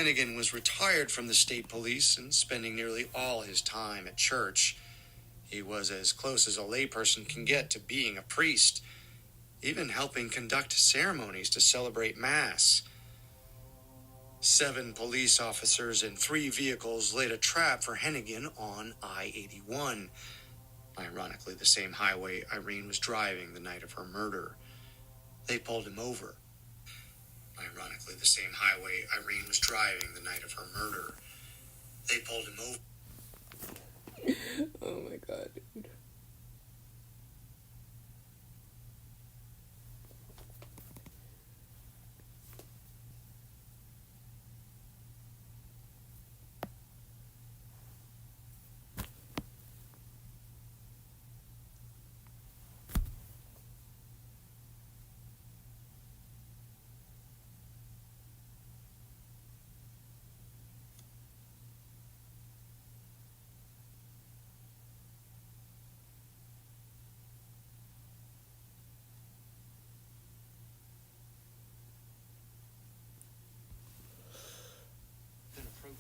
Hennigan was retired from the state police and spending nearly all his time at church. He was as close as a layperson can get to being a priest, even helping conduct ceremonies to celebrate Mass. 7 police officers and 3 vehicles laid a trap for Hennigan on I-81, ironically the same highway Irene was driving the night of her murder. They pulled him over. Ironically, the same highway Irene was driving the night of her murder. They pulled him over. Oh my god, dude.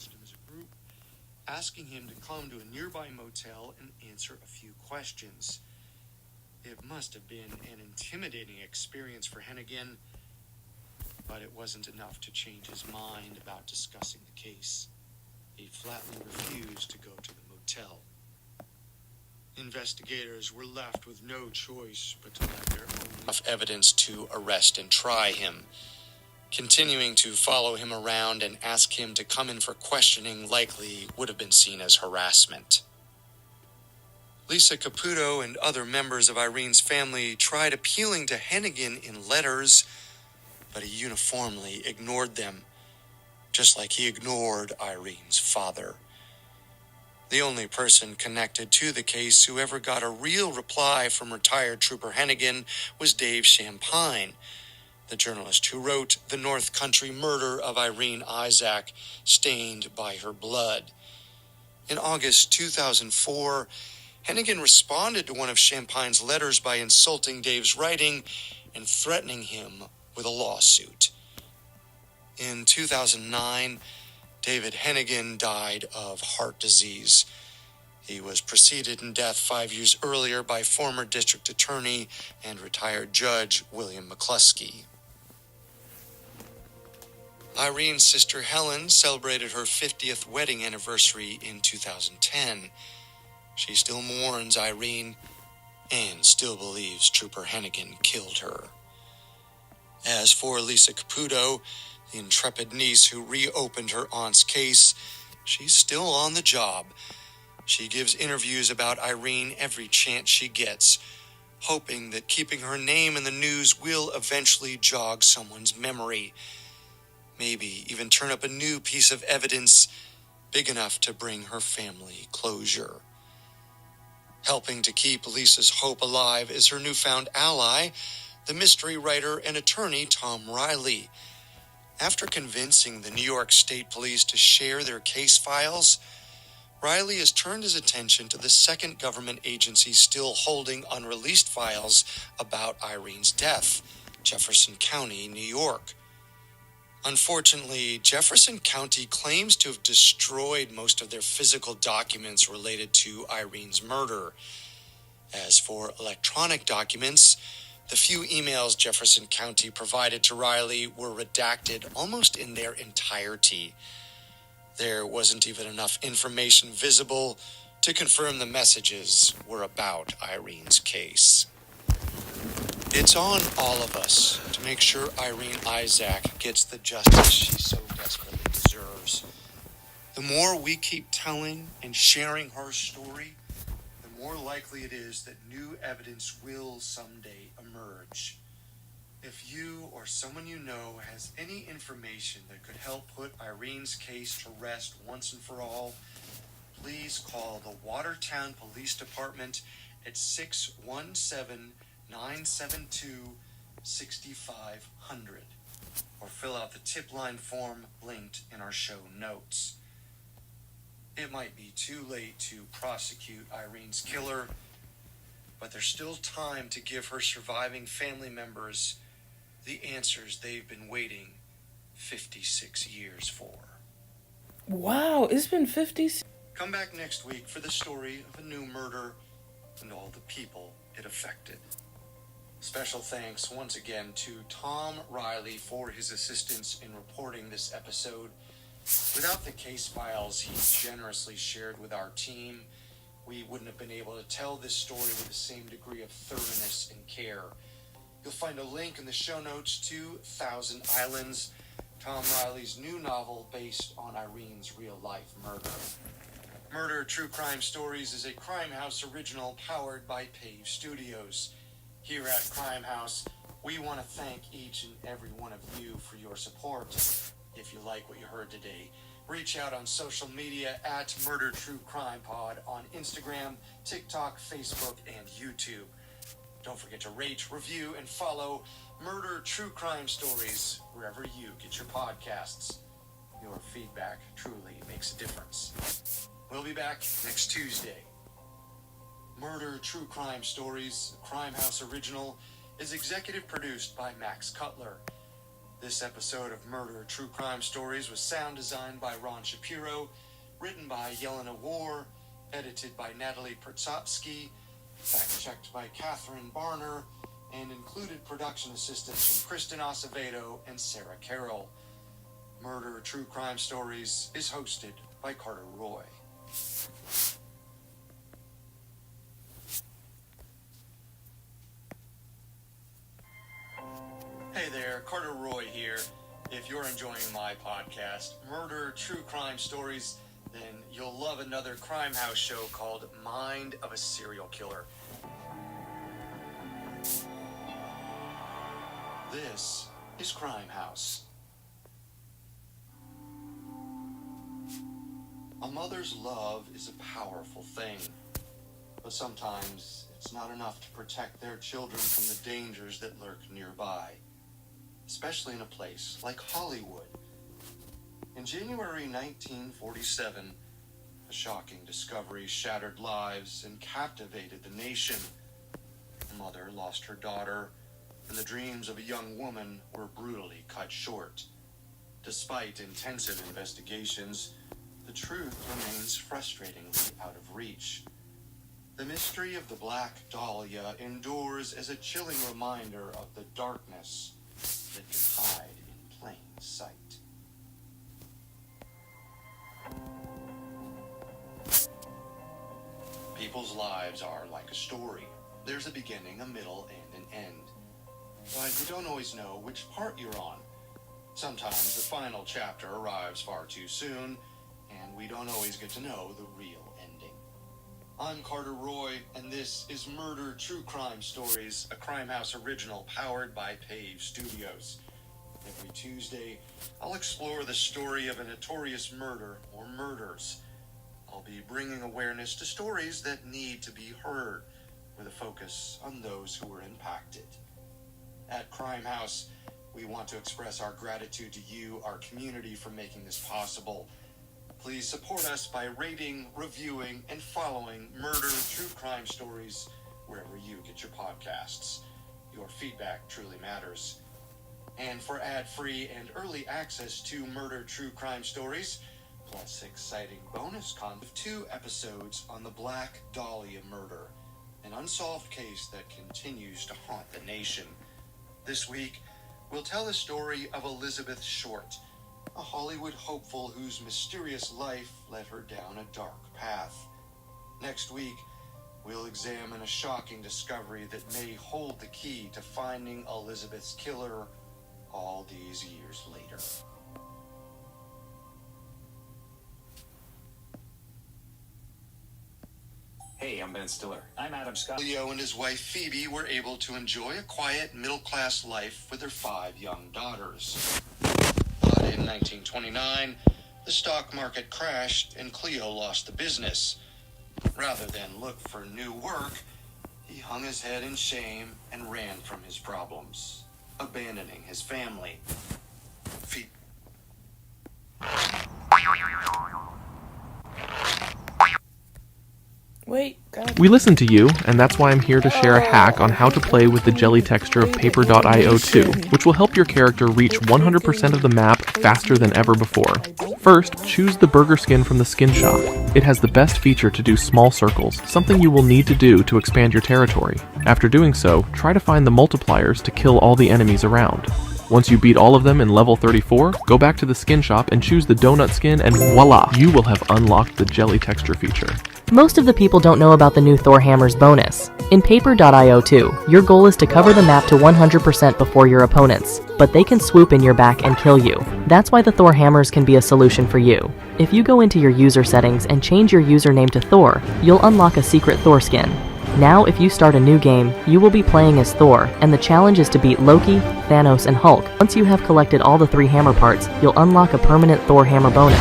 Him as a group, asking him to come to a nearby motel and answer a few questions. It must have been an intimidating experience for Hennigan, but it wasn't enough to change his mind about discussing the case. He flatly refused to go to the motel. Investigators were left with no choice but to let their own enough evidence to arrest and try him. Continuing to follow him around and ask him to come in for questioning likely would have been seen as harassment. Lisa Caputo and other members of Irene's family tried appealing to Hennigan in letters, but he uniformly ignored them, just like he ignored Irene's father. The only person connected to the case who ever got a real reply from retired Trooper Hennigan was Dave Champagne, the journalist who wrote The North Country Murder of Irene Isaac, Stained by Her Blood. In August 2004, Hennigan responded to one of Champagne's letters by insulting Dave's writing and threatening him with a lawsuit. In 2009, David Hennigan died of heart disease. He was preceded in death 5 years earlier by former district attorney and retired judge William McCluskey. Irene's sister Helen celebrated her 50th wedding anniversary in 2010. She still mourns Irene and still believes Trooper Hennigan killed her. As for Lisa Caputo, the intrepid niece who reopened her aunt's case, she's still on the job. She gives interviews about Irene every chance she gets, hoping that keeping her name in the news will eventually jog someone's memory. Maybe even turn up a new piece of evidence big enough to bring her family closure. Helping to keep Lisa's hope alive is her newfound ally, the mystery writer and attorney Tom Riley. After convincing the New York State Police to share their case files, Riley has turned his attention to the second government agency still holding unreleased files about Irene's death, Jefferson County, New York. Unfortunately, Jefferson County claims to have destroyed most of their physical documents related to Irene's murder. As for electronic documents, the few emails Jefferson County provided to Riley were redacted almost in their entirety. There wasn't even enough information visible to confirm the messages were about Irene's case. It's on all of us to make sure Irene Isaac gets the justice she so desperately deserves. The more we keep telling and sharing her story, the more likely it is that new evidence will someday emerge. If you or someone you know has any information that could help put Irene's case to rest once and for all, please call the Watertown Police Department at 617-972-6500 or fill out the tip line form linked in our show notes. It might be too late to prosecute Irene's killer, but there's still time to give her surviving family members the answers they've been waiting 56 years for. Wow, it's been 50. Come back next week for the story of a new murder and all the people it affected. Special thanks once again to Tom Riley for his assistance in reporting this episode. Without the case files he generously shared with our team, we wouldn't have been able to tell this story with the same degree of thoroughness and care. You'll find a link in the show notes to Thousand Islands, Tom Riley's new novel based on Irene's real-life murder. Murder True Crime Stories is a Crime House original powered by Pave Studios. Here at Crime House, we want to thank each and every one of you for your support. If you like what you heard today, reach out on social media at Murder True Crime Pod on Instagram, TikTok, Facebook, and YouTube. Don't forget to rate, review, and follow Murder True Crime Stories wherever you get your podcasts. Your feedback truly makes a difference. We'll be back next Tuesday. Murder True Crime Stories, a Crime House original, is executive produced by Max Cutler. This episode of Murder True Crime Stories was sound designed by Ron Shapiro, written by Yelena War, edited by Natalie Pertsopsky, fact-checked by Catherine Barner, and included production assistance from Kristen Acevedo and Sarah Carroll. Murder True Crime Stories is hosted by Carter Roy. Hey there, Carter Roy here. If you're enjoying my podcast, Murder True Crime Stories, then you'll love another Crime House show called Mind of a Serial Killer. This is Crime House. A mother's love is a powerful thing, but sometimes it's not enough to protect their children from the dangers that lurk nearby, especially in a place like Hollywood. In January 1947, a shocking discovery shattered lives and captivated the nation. A mother lost her daughter, and the dreams of a young woman were brutally cut short. Despite intensive investigations, the truth remains frustratingly out of reach. The mystery of the Black Dahlia endures as a chilling reminder of the darkness that can hide in plain sight. People's lives are like a story. There's a beginning, a middle, and an end. But you don't always know which part you're on. Sometimes the final chapter arrives far too soon, and we don't always get to know the real ending. I'm Carter Roy, and this is Murder True Crime Stories, a Crime House original powered by Pave Studios. Every Tuesday, I'll explore the story of a notorious murder or murders. I'll be bringing awareness to stories that need to be heard, with a focus on those who were impacted. At Crime House, we want to express our gratitude to you, our community, for making this possible. Please support us by rating, reviewing, and following Murder True Crime Stories wherever you get your podcasts. Your feedback truly matters. And for ad-free and early access to Murder True Crime Stories, plus exciting bonus content of 2 episodes on the Black Dahlia murder, an unsolved case that continues to haunt the nation. This week, we'll tell the story of Elizabeth Short, a Hollywood hopeful whose mysterious life led her down a dark path. Next week, we'll examine a shocking discovery that may hold the key to finding Elizabeth's killer all these years later. Hey, I'm Ben Stiller. I'm Adam Scott. Leo and his wife Phoebe were able to enjoy a quiet middle-class life with their 5 young daughters. But in 1929, the stock market crashed and Cleo lost the business. Rather than look for new work, he hung his head in shame and ran from his problems, abandoning his family. Wait, God. We listen to you, and that's why I'm here to share a hack on how to play with the jelly texture of Paper.io 2, which will help your character reach 100% of the map faster than ever before. First, choose the burger skin from the skin shop. It has the best feature to do small circles, something you will need to do to expand your territory. After doing so, try to find the multipliers to kill all the enemies around. Once you beat all of them in level 34, go back to the skin shop and choose the donut skin, and voila! You will have unlocked the jelly texture feature. Most of the people don't know about the new Thor Hammers bonus. In Paper.io 2, your goal is to cover the map to 100% before your opponents, but they can swoop in your back and kill you. That's why the Thor Hammers can be a solution for you. If you go into your user settings and change your username to Thor, you'll unlock a secret Thor skin. Now, if you start a new game, you will be playing as Thor, and the challenge is to beat Loki, Thanos, and Hulk. Once you have collected all the 3 hammer parts, you'll unlock a permanent Thor hammer bonus.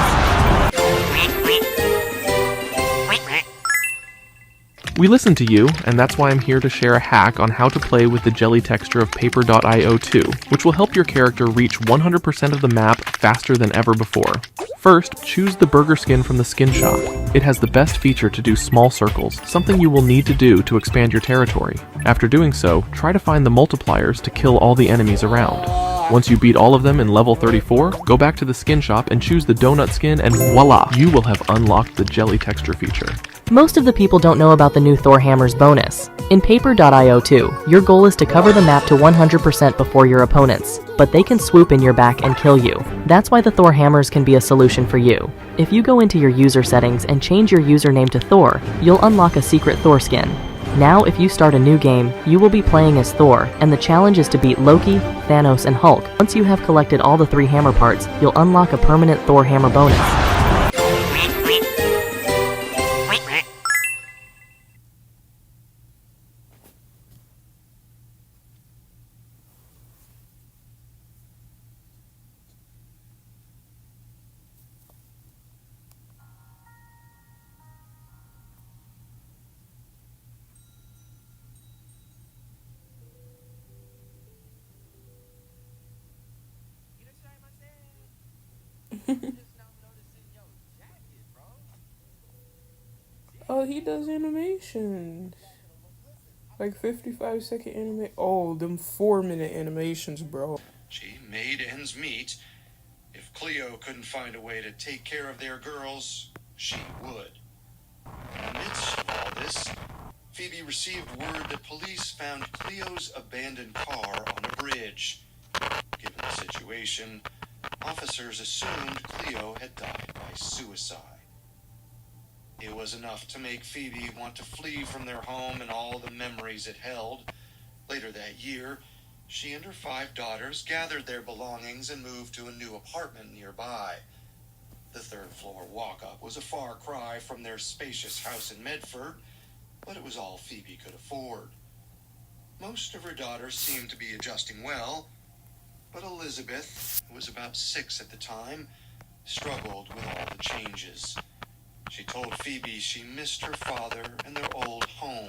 We listened to you, and that's why I'm here to share a hack on how to play with the jelly texture of Paper.io 2, which will help your character reach 100% of the map faster than ever before. First, choose the burger skin from the skin shop. It has the best feature to do small circles, something you will need to do to expand your territory. After doing so, try to find the multipliers to kill all the enemies around. Once you beat all of them in level 34, go back to the skin shop and choose the donut skin, and voila! You will have unlocked the jelly texture feature. Most of the people don't know about the new Thor Hammers bonus. In Paper.io 2, your goal is to cover the map to 100% before your opponents, but they can swoop in your back and kill you. That's why the Thor Hammers can be a solution for you. If you go into your user settings and change your username to Thor, you'll unlock a secret Thor skin. Now, if you start a new game, you will be playing as Thor, and the challenge is to beat Loki, Thanos, and Hulk. Once you have collected all the 3 hammer parts, you'll unlock a permanent Thor hammer bonus. Oh, he does animations. Like 55-second anime. Oh, them 4-minute animations, bro. She made ends meet. If Cleo couldn't find a way to take care of their girls, she would. Amidst all this, Phoebe received word that police found Cleo's abandoned car on a bridge. Given the situation, officers assumed Cleo had died by suicide. It was enough to make Phoebe want to flee from their home and all the memories it held. Later that year, she and her 5 daughters gathered their belongings and moved to a new apartment nearby. The 3rd floor walk-up was a far cry from their spacious house in Medford, but it was all Phoebe could afford. Most of her daughters seemed to be adjusting well, but Elizabeth, who was about 6 at the time, struggled with all the changes. She told Phoebe she missed her father and their old home.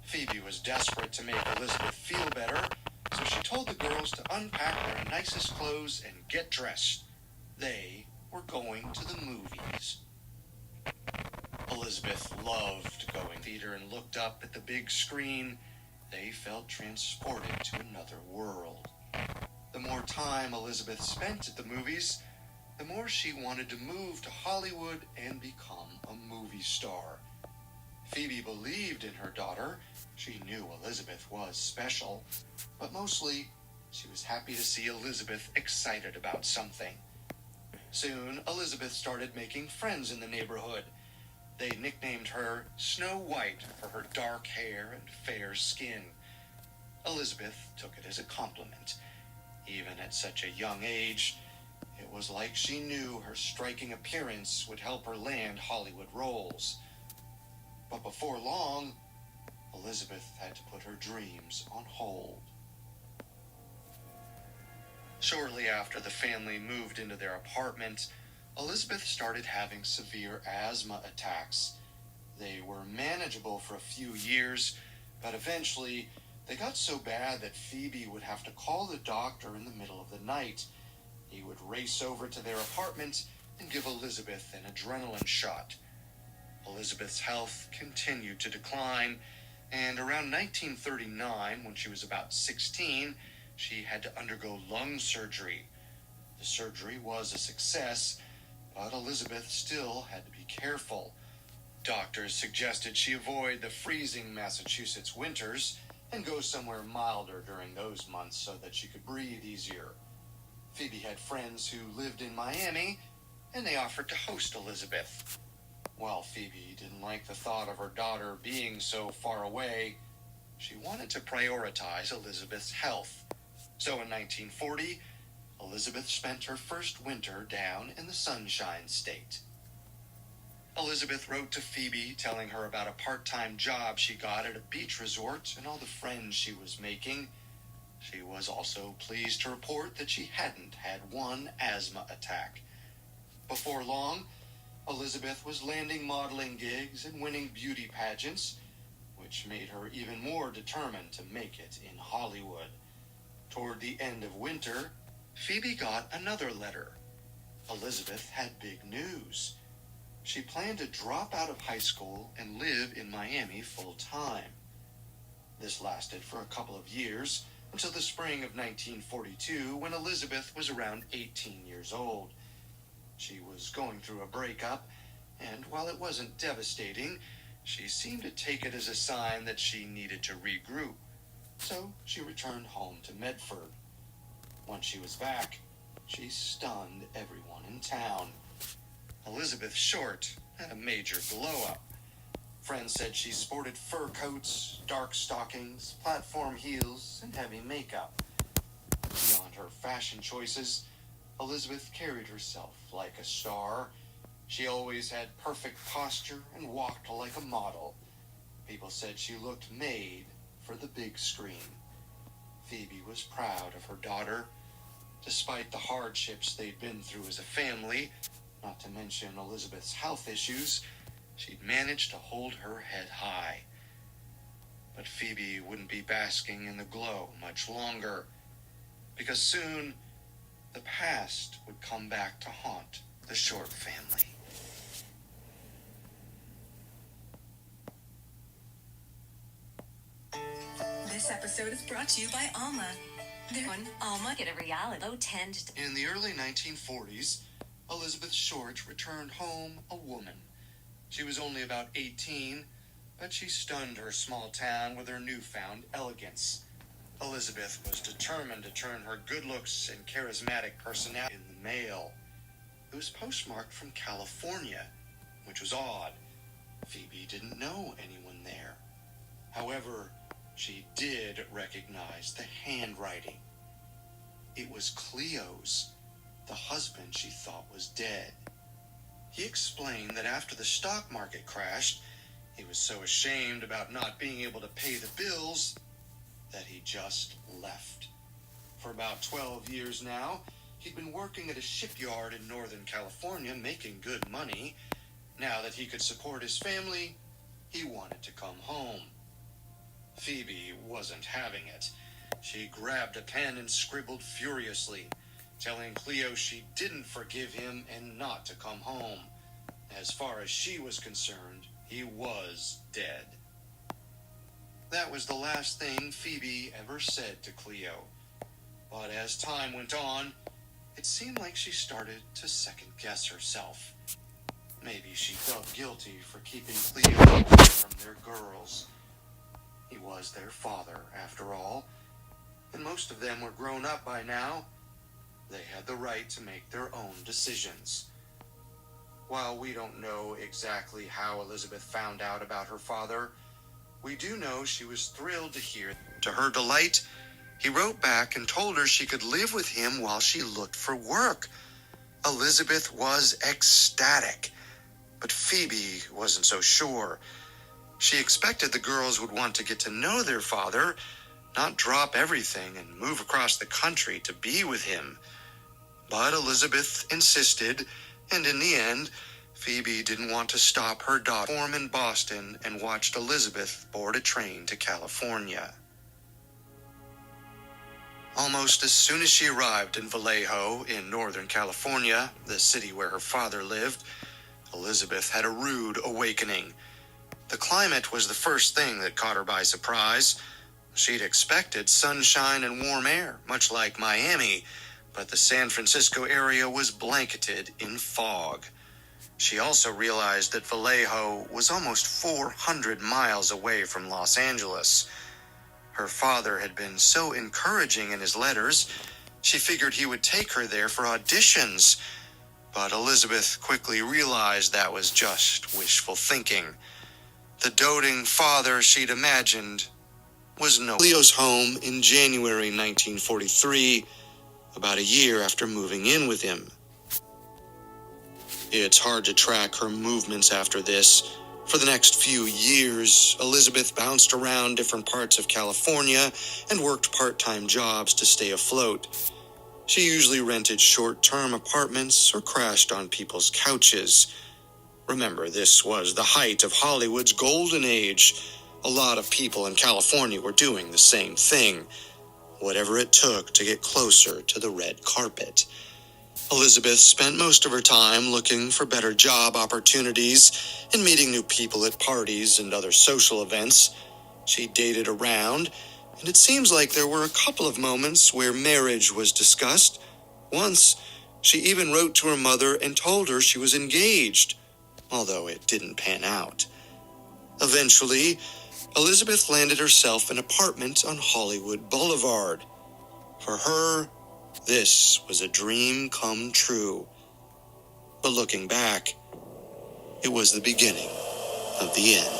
Phoebe was desperate to make Elizabeth feel better, so she told the girls to unpack their nicest clothes and get dressed. They were going to the movies. Elizabeth loved going to the theater and looked up at the big screen. They felt transported to another world. The more time Elizabeth spent at the movies, the more she wanted to move to Hollywood and become a movie star. Phoebe believed in her daughter. She knew Elizabeth was special, but mostly she was happy to see Elizabeth excited about something. Soon, Elizabeth started making friends in the neighborhood. They nicknamed her Snow White for her dark hair and fair skin. Elizabeth took it as a compliment. Even at such a young age, it was like she knew her striking appearance would help her land Hollywood roles. But before long, Elizabeth had to put her dreams on hold. Shortly after the family moved into their apartment, Elizabeth started having severe asthma attacks. They were manageable for a few years, but eventually they got so bad that Phoebe would have to call the doctor in the middle of the night. He would race over to their apartment and give Elizabeth an adrenaline shot. Elizabeth's health continued to decline, and around 1939, when she was about 16, she had to undergo lung surgery. The surgery was a success, but Elizabeth still had to be careful. Doctors suggested she avoid the freezing Massachusetts winters and go somewhere milder during those months so that she could breathe easier. Phoebe had friends who lived in Miami, and they offered to host Elizabeth. While Phoebe didn't like the thought of her daughter being so far away, she wanted to prioritize Elizabeth's health. So in 1940, Elizabeth spent her first winter down in the Sunshine State. Elizabeth wrote to Phoebe telling her about a part-time job she got at a beach resort and all the friends she was making. She was also pleased to report that she hadn't had one asthma attack. Before long, Elizabeth was landing modeling gigs and winning beauty pageants, which made her even more determined to make it in Hollywood. Toward the end of winter, Phoebe got another letter. Elizabeth had big news. She planned to drop out of high school and live in Miami full-time. This lasted for a couple of years, until the spring of 1942, when Elizabeth was around 18 years old. She was going through a breakup, and while it wasn't devastating, she seemed to take it as a sign that she needed to regroup. So she returned home to Medford. Once she was back, she stunned everyone in town. Elizabeth Short had a major glow-up. Friends said she sported fur coats, dark stockings, platform heels, and heavy makeup. Beyond her fashion choices, Elizabeth carried herself like a star. She always had perfect posture and walked like a model. People said she looked made for the big screen. Phoebe was proud of her daughter. Despite the hardships they'd been through as a family, not to mention Elizabeth's health issues, she'd managed to hold her head high. But Phoebe wouldn't be basking in the glow much longer, because soon the past would come back to haunt the Short family. This episode is brought to you by Alma. Alma, get a reality low 10 to... In the early 1940s, Elizabeth Short returned home a woman. She was only about 18, but she stunned her small town with her newfound elegance. Elizabeth was determined to turn her good looks and charismatic personality in the mail. It was postmarked from California, which was odd. Phoebe didn't know anyone there. However, she did recognize the handwriting. It was Cleo's, the husband she thought was dead. He explained that after the stock market crashed, he was so ashamed about not being able to pay the bills that he just left. For about 12 years now, he'd been working at a shipyard in Northern California, making good money. Now that he could support his family, he wanted to come home. Phoebe wasn't having it. She grabbed a pen and scribbled furiously, telling Cleo she didn't forgive him and not to come home. As far as she was concerned, he was dead. That was the last thing Phoebe ever said to Cleo. But as time went on, it seemed like she started to second-guess herself. Maybe she felt guilty for keeping Cleo away from their girls. He was their father, after all, and most of them were grown up by now. They had the right to make their own decisions. While we don't know exactly how Elizabeth found out about her father, we do know she was thrilled to hear. To her delight, he wrote back and told her she could live with him while she looked for work. Elizabeth was ecstatic, but Phoebe wasn't so sure. She expected the girls would want to get to know their father, not drop everything and move across the country to be with him. But Elizabeth insisted, and in the end, Phoebe didn't want to stop her daughter in Boston and watched Elizabeth board a train to California. Almost as soon as she arrived in Vallejo in Northern California, the city where her father lived, Elizabeth had a rude awakening. The climate was the first thing that caught her by surprise. She'd expected sunshine and warm air, much like Miami, but the San Francisco area was blanketed in fog. She also realized that Vallejo was almost 400 miles away from Los Angeles. Her father had been so encouraging in his letters, she figured he would take her there for auditions. But Elizabeth quickly realized that was just wishful thinking. The doting father she'd imagined was no. Leo's home in January 1943, about a year after moving in with him. It's hard to track her movements after this. For the next few years, Elizabeth bounced around different parts of California and worked part-time jobs to stay afloat. She usually rented short-term apartments or crashed on people's couches. Remember, this was the height of Hollywood's golden age. A lot of people in California were doing the same thing, whatever it took to get closer to the red carpet. Elizabeth spent most of her time looking for better job opportunities and meeting new people at parties and other social events. She dated around, and it seems like there were a couple of moments where marriage was discussed. Once, she even wrote to her mother and told her she was engaged, although it didn't pan out. Eventually, Elizabeth landed herself an apartment on Hollywood Boulevard. For her, this was a dream come true. But looking back, it was the beginning of the end.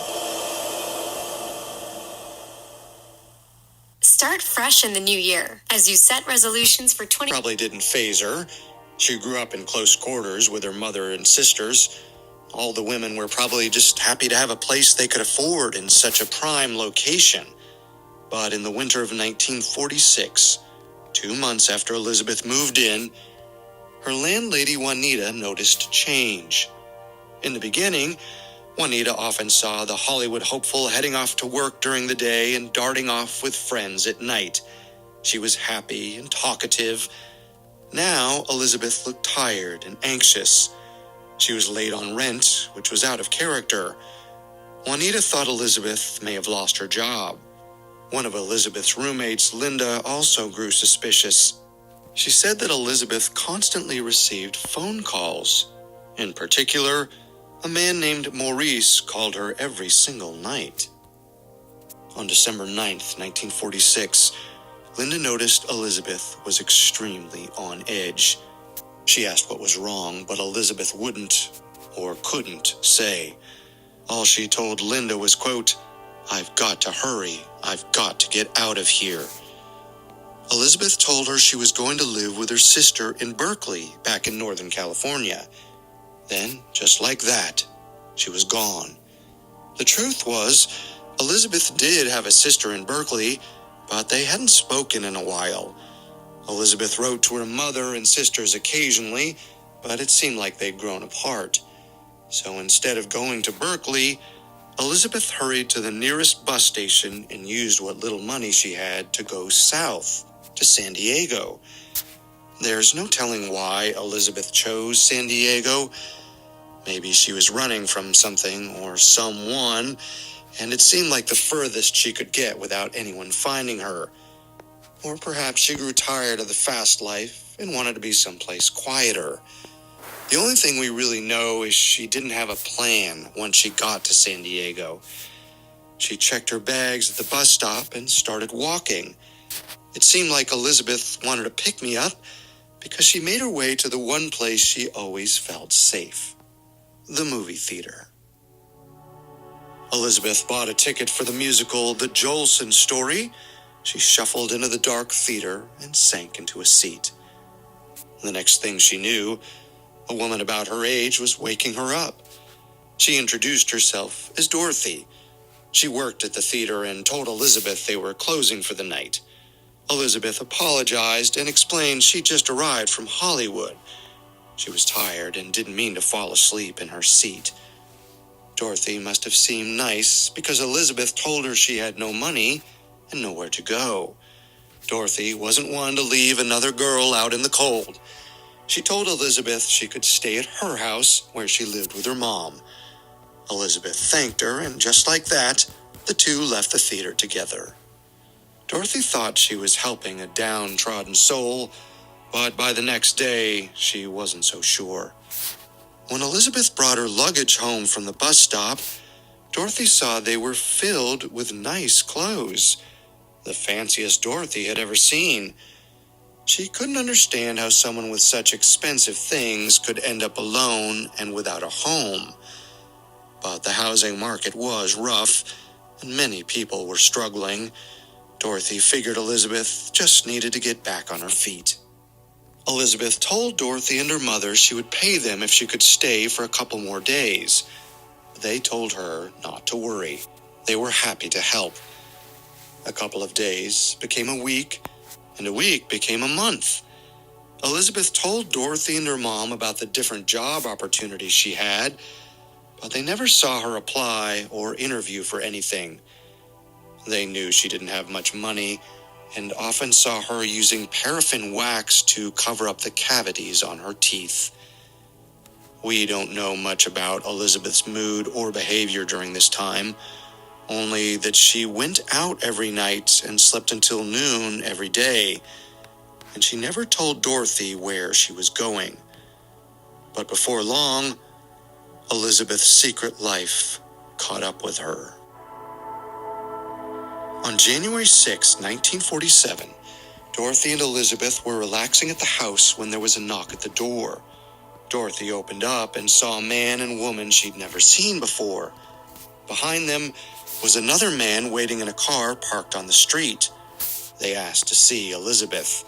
Start fresh in the new year as you set resolutions for 20... Probably didn't faze her. She grew up in close quarters with her mother and sisters. All the women were probably just happy to have a place they could afford in such a prime location. But in the winter of 1946, 2 months after Elizabeth moved in, her landlady Juanita noticed change. In the beginning, Juanita often saw the Hollywood hopeful heading off to work during the day and darting off with friends at night. She was happy and talkative. Now, Elizabeth looked tired and anxious. She was late on rent, which was out of character. Juanita thought Elizabeth may have lost her job. One of Elizabeth's roommates, Linda, also grew suspicious. She said that Elizabeth constantly received phone calls. In particular, a man named Maurice called her every single night. On December 9th, 1946, Linda noticed Elizabeth was extremely on edge. She asked what was wrong, but Elizabeth wouldn't or couldn't say. All she told Linda was, quote, "I've got to hurry. I've got to get out of here." Elizabeth told her she was going to live with her sister in Berkeley, back in Northern California. Then, just like that, she was gone. The truth was, Elizabeth did have a sister in Berkeley, but they hadn't spoken in a while. Elizabeth wrote to her mother and sisters occasionally, but it seemed like they'd grown apart. So instead of going to Berkeley, Elizabeth hurried to the nearest bus station and used what little money she had to go south to San Diego. There's no telling why Elizabeth chose San Diego. Maybe she was running from something or someone, and it seemed like the furthest she could get without anyone finding her. Or perhaps she grew tired of the fast life and wanted to be someplace quieter. The only thing we really know is she didn't have a plan once she got to San Diego. She checked her bags at the bus stop and started walking. It seemed like Elizabeth wanted to pick me up because she made her way to the one place she always felt safe, the movie theater. Elizabeth bought a ticket for the musical The Jolson Story. She shuffled into the dark theater and sank into a seat. The next thing she knew, a woman about her age was waking her up. She introduced herself as Dorothy. She worked at the theater and told Elizabeth they were closing for the night. Elizabeth apologized and explained she'd just arrived from Hollywood. She was tired and didn't mean to fall asleep in her seat. Dorothy must have seemed nice because Elizabeth told her she had no money and nowhere to go. Dorothy wasn't one to leave another girl out in the cold. She told Elizabeth she could stay at her house where she lived with her mom. Elizabeth thanked her, and just like that, the two left the theater together. Dorothy thought she was helping a downtrodden soul, But by the next day, she wasn't so sure. When Elizabeth brought her luggage home from the bus stop, Dorothy saw they were filled with nice clothes, the fanciest Dorothy had ever seen. She couldn't understand how someone with such expensive things could end up alone and without a home. But the housing market was rough, and many people were struggling. Dorothy figured Elizabeth just needed to get back on her feet. Elizabeth told Dorothy and her mother she would pay them if she could stay for a couple more days. They told her not to worry. They were happy to help. A couple of days became a week, and a week became a month. Elizabeth told Dorothy and her mom about the different job opportunities she had, but they never saw her apply or interview for anything. They knew she didn't have much money and often saw her using paraffin wax to cover up the cavities on her teeth. We don't know much about Elizabeth's mood or behavior during this time, only that she went out every night and slept until noon every day, and she never told Dorothy where she was going. But before long, Elizabeth's secret life caught up with her. On January 6, 1947, Dorothy and Elizabeth were relaxing at the house when there was a knock at the door. Dorothy opened up and saw a man and woman she'd never seen before. Behind them was another man waiting in a car parked on the street. They asked to see Elizabeth.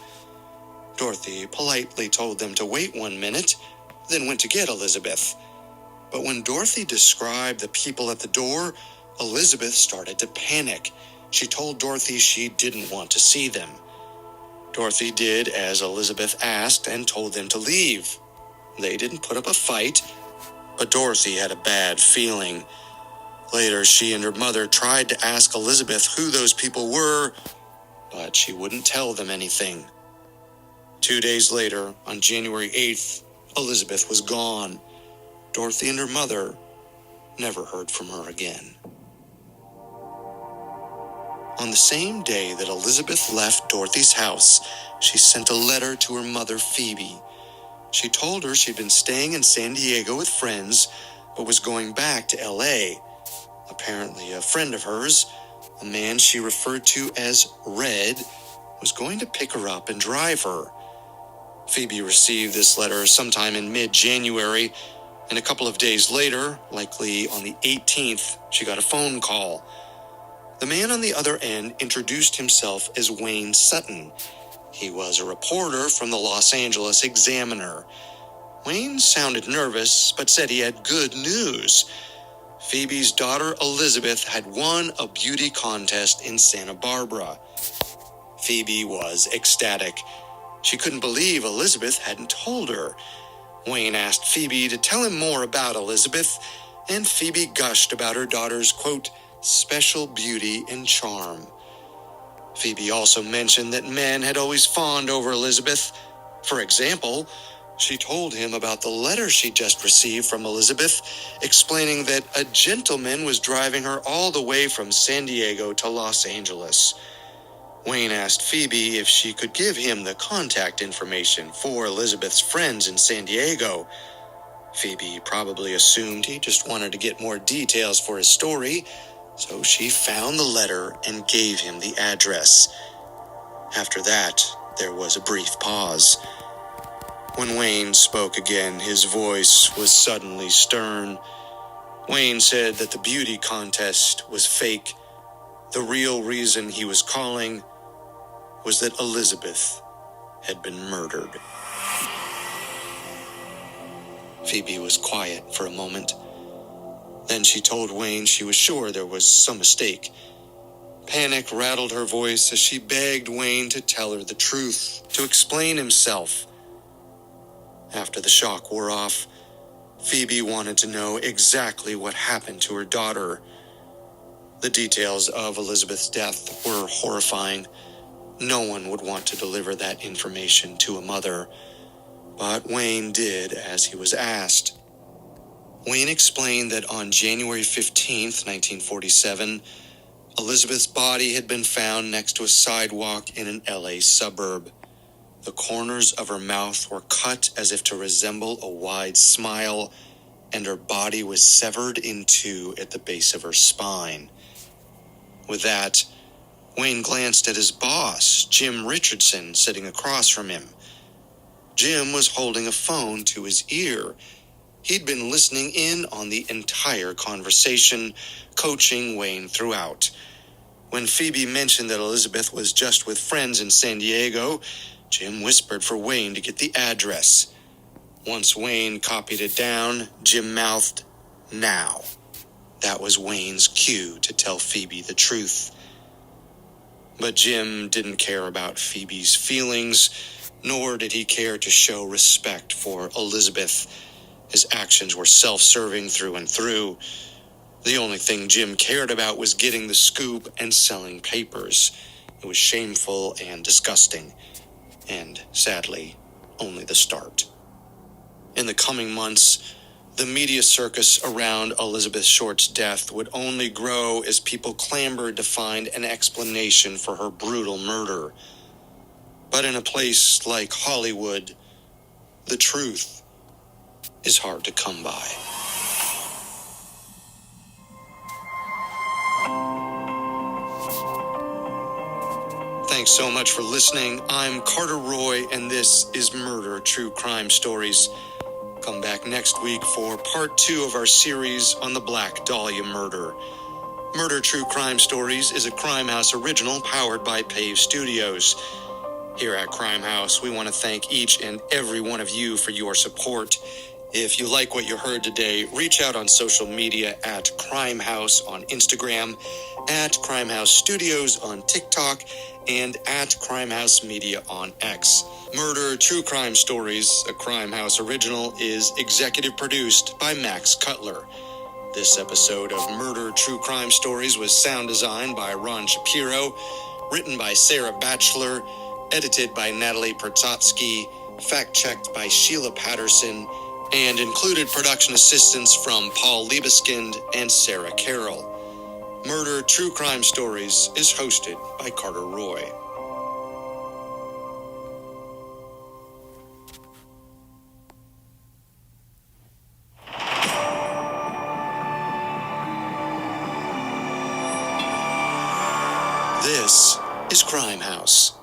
Dorothy politely told them to wait 1 minute, then went to get Elizabeth. But when Dorothy described the people at the door, Elizabeth started to panic. She told Dorothy she didn't want to see them. Dorothy did as Elizabeth asked and told them to leave. They didn't put up a fight, but Dorothy had a bad feeling. Later, she and her mother tried to ask Elizabeth who those people were, but she wouldn't tell them anything. 2 days later, on January 8th, Elizabeth was gone. Dorothy and her mother never heard from her again. On the same day that Elizabeth left Dorothy's house, she sent a letter to her mother, Phoebe. She told her she'd been staying in San Diego with friends, but was going back to L.A. Apparently, a friend of hers, a man she referred to as Red, was going to pick her up and drive her. Phoebe received this letter sometime in mid-January, and a couple of days later, likely on the 18th, she got a phone call. The man on the other end introduced himself as Wayne Sutton. He was a reporter from the Los Angeles Examiner. Wayne sounded nervous, but said he had good news. Phoebe's daughter Elizabeth had won a beauty contest in Santa Barbara. Phoebe was ecstatic. She couldn't believe Elizabeth hadn't told her. Wayne asked Phoebe to tell him more about Elizabeth, and Phoebe gushed about her daughter's, quote, special beauty and charm. Phoebe also mentioned that men had always fawned over Elizabeth. For example, she told him about the letter she just received from Elizabeth, explaining that a gentleman was driving her all the way from San Diego to Los Angeles. Wayne asked Phoebe if she could give him the contact information for Elizabeth's friends in San Diego. Phoebe probably assumed he just wanted to get more details for his story, so she found the letter and gave him the address. After that, there was a brief pause. When Wayne spoke again, his voice was suddenly stern. Wayne said that the beauty contest was fake. The real reason he was calling was that Elizabeth had been murdered. Phoebe was quiet for a moment. Then she told Wayne she was sure there was some mistake. Panic rattled her voice as she begged Wayne to tell her the truth, to explain himself. After the shock wore off, Phoebe wanted to know exactly what happened to her daughter. The details of Elizabeth's death were horrifying. No one would want to deliver that information to a mother, but Wayne did as he was asked. Wayne explained that on January 15th, 1947, Elizabeth's body had been found next to a sidewalk in an LA suburb. The corners of her mouth were cut as if to resemble a wide smile, and her body was severed in two at the base of her spine. With that, Wayne glanced at his boss, Jim Richardson, sitting across from him. Jim was holding a phone to his ear. He'd been listening in on the entire conversation, coaching Wayne throughout. When Phoebe mentioned that Elizabeth was just with friends in San Diego, Jim whispered for Wayne to get the address. Once Wayne copied it down, Jim mouthed, "Now." That was Wayne's cue to tell Phoebe the truth. But Jim didn't care about Phoebe's feelings, nor did he care to show respect for Elizabeth. His actions were self-serving through and through. The only thing Jim cared about was getting the scoop and selling papers. It was shameful and disgusting, and sadly, only the start. In the coming months, the media circus around Elizabeth Short's death would only grow as people clamored to find an explanation for her brutal murder. But in a place like Hollywood, the truth is hard to come by. Thanks so much for listening. I'm Carter Roy, and this is Murder True Crime Stories. Come back next week for part 2 of our series on the Black Dahlia murder. Murder True Crime Stories is a Crime House original powered by Pave Studios. Here at Crime House, we want to thank each and every one of you for your support. If you like what you heard today, reach out on social media at Crime House on Instagram, at Crime House Studios on TikTok, and at Crime House Media on X. Murder True Crime Stories, a Crime House original, is executive produced by Max Cutler. This episode of Murder True Crime Stories was sound designed by Ron Shapiro, written by Sarah Batchelor, edited by Natalie Pertsotsky, fact-checked by Sheila Patterson, and included production assistance from Paul Liebeskind and Sarah Carroll. Murder True Crime Stories is hosted by Carter Roy. This is Crime House.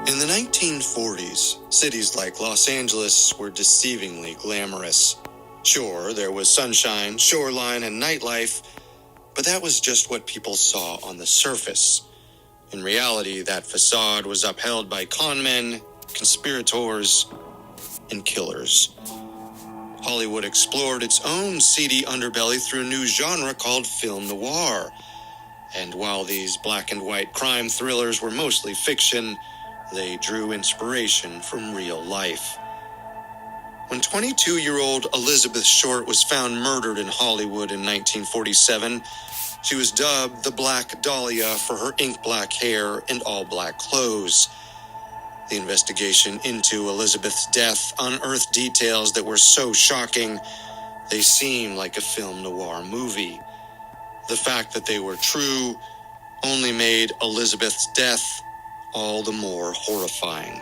In the 1940s, cities like Los Angeles were deceivingly glamorous. Sure, there was sunshine, shoreline, and nightlife, but that was just what people saw on the surface. In reality, that facade was upheld by conmen, conspirators, and killers. Hollywood explored its own seedy underbelly through a new genre called film noir. And while these black and white crime thrillers were mostly fiction, they drew inspiration from real life. When 22-year-old Elizabeth Short was found murdered in Hollywood in 1947, she was dubbed the Black Dahlia for her ink-black hair and all-black clothes. The investigation into Elizabeth's death unearthed details that were so shocking, they seemed like a film noir movie. The fact that they were true only made Elizabeth's death all the more horrifying.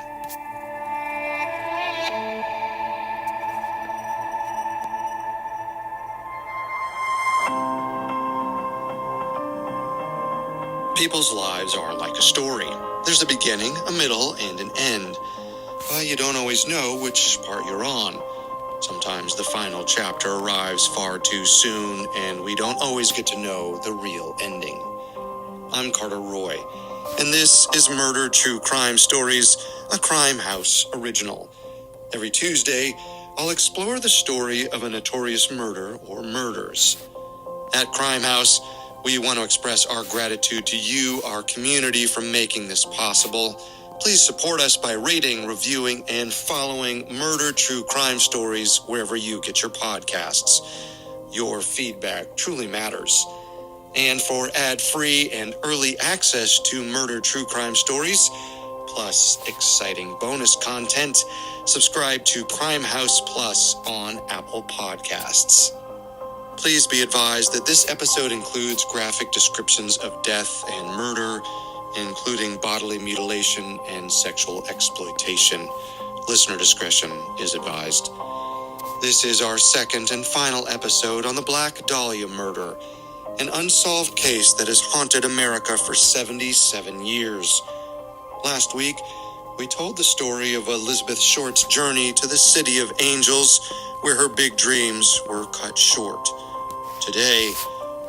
People's lives are like a story. There's a beginning, a middle, and an end. But you don't always know which part you're on. Sometimes the final chapter arrives far too soon, and we don't always get to know the real ending. I'm Carter Roy, and this is Murder True Crime Stories, a Crime House original. Every Tuesday, I'll explore the story of a notorious murder or murders. At Crime House, we want to express our gratitude to you, our community, for making this possible. Please support us by rating, reviewing, and following Murder True Crime Stories wherever you get your podcasts. Your feedback truly matters. And for ad-free and early access to Murder True Crime Stories, plus exciting bonus content, subscribe to Crime House Plus on Apple Podcasts. Please be advised that this episode includes graphic descriptions of death and murder, including bodily mutilation and sexual exploitation. Listener discretion is advised. This is our second and final episode on the Black Dahlia murder, an unsolved case that has haunted America for 77 years. Last week, we told the story of Elizabeth Short's journey to the City of Angels, where her big dreams were cut short. Today,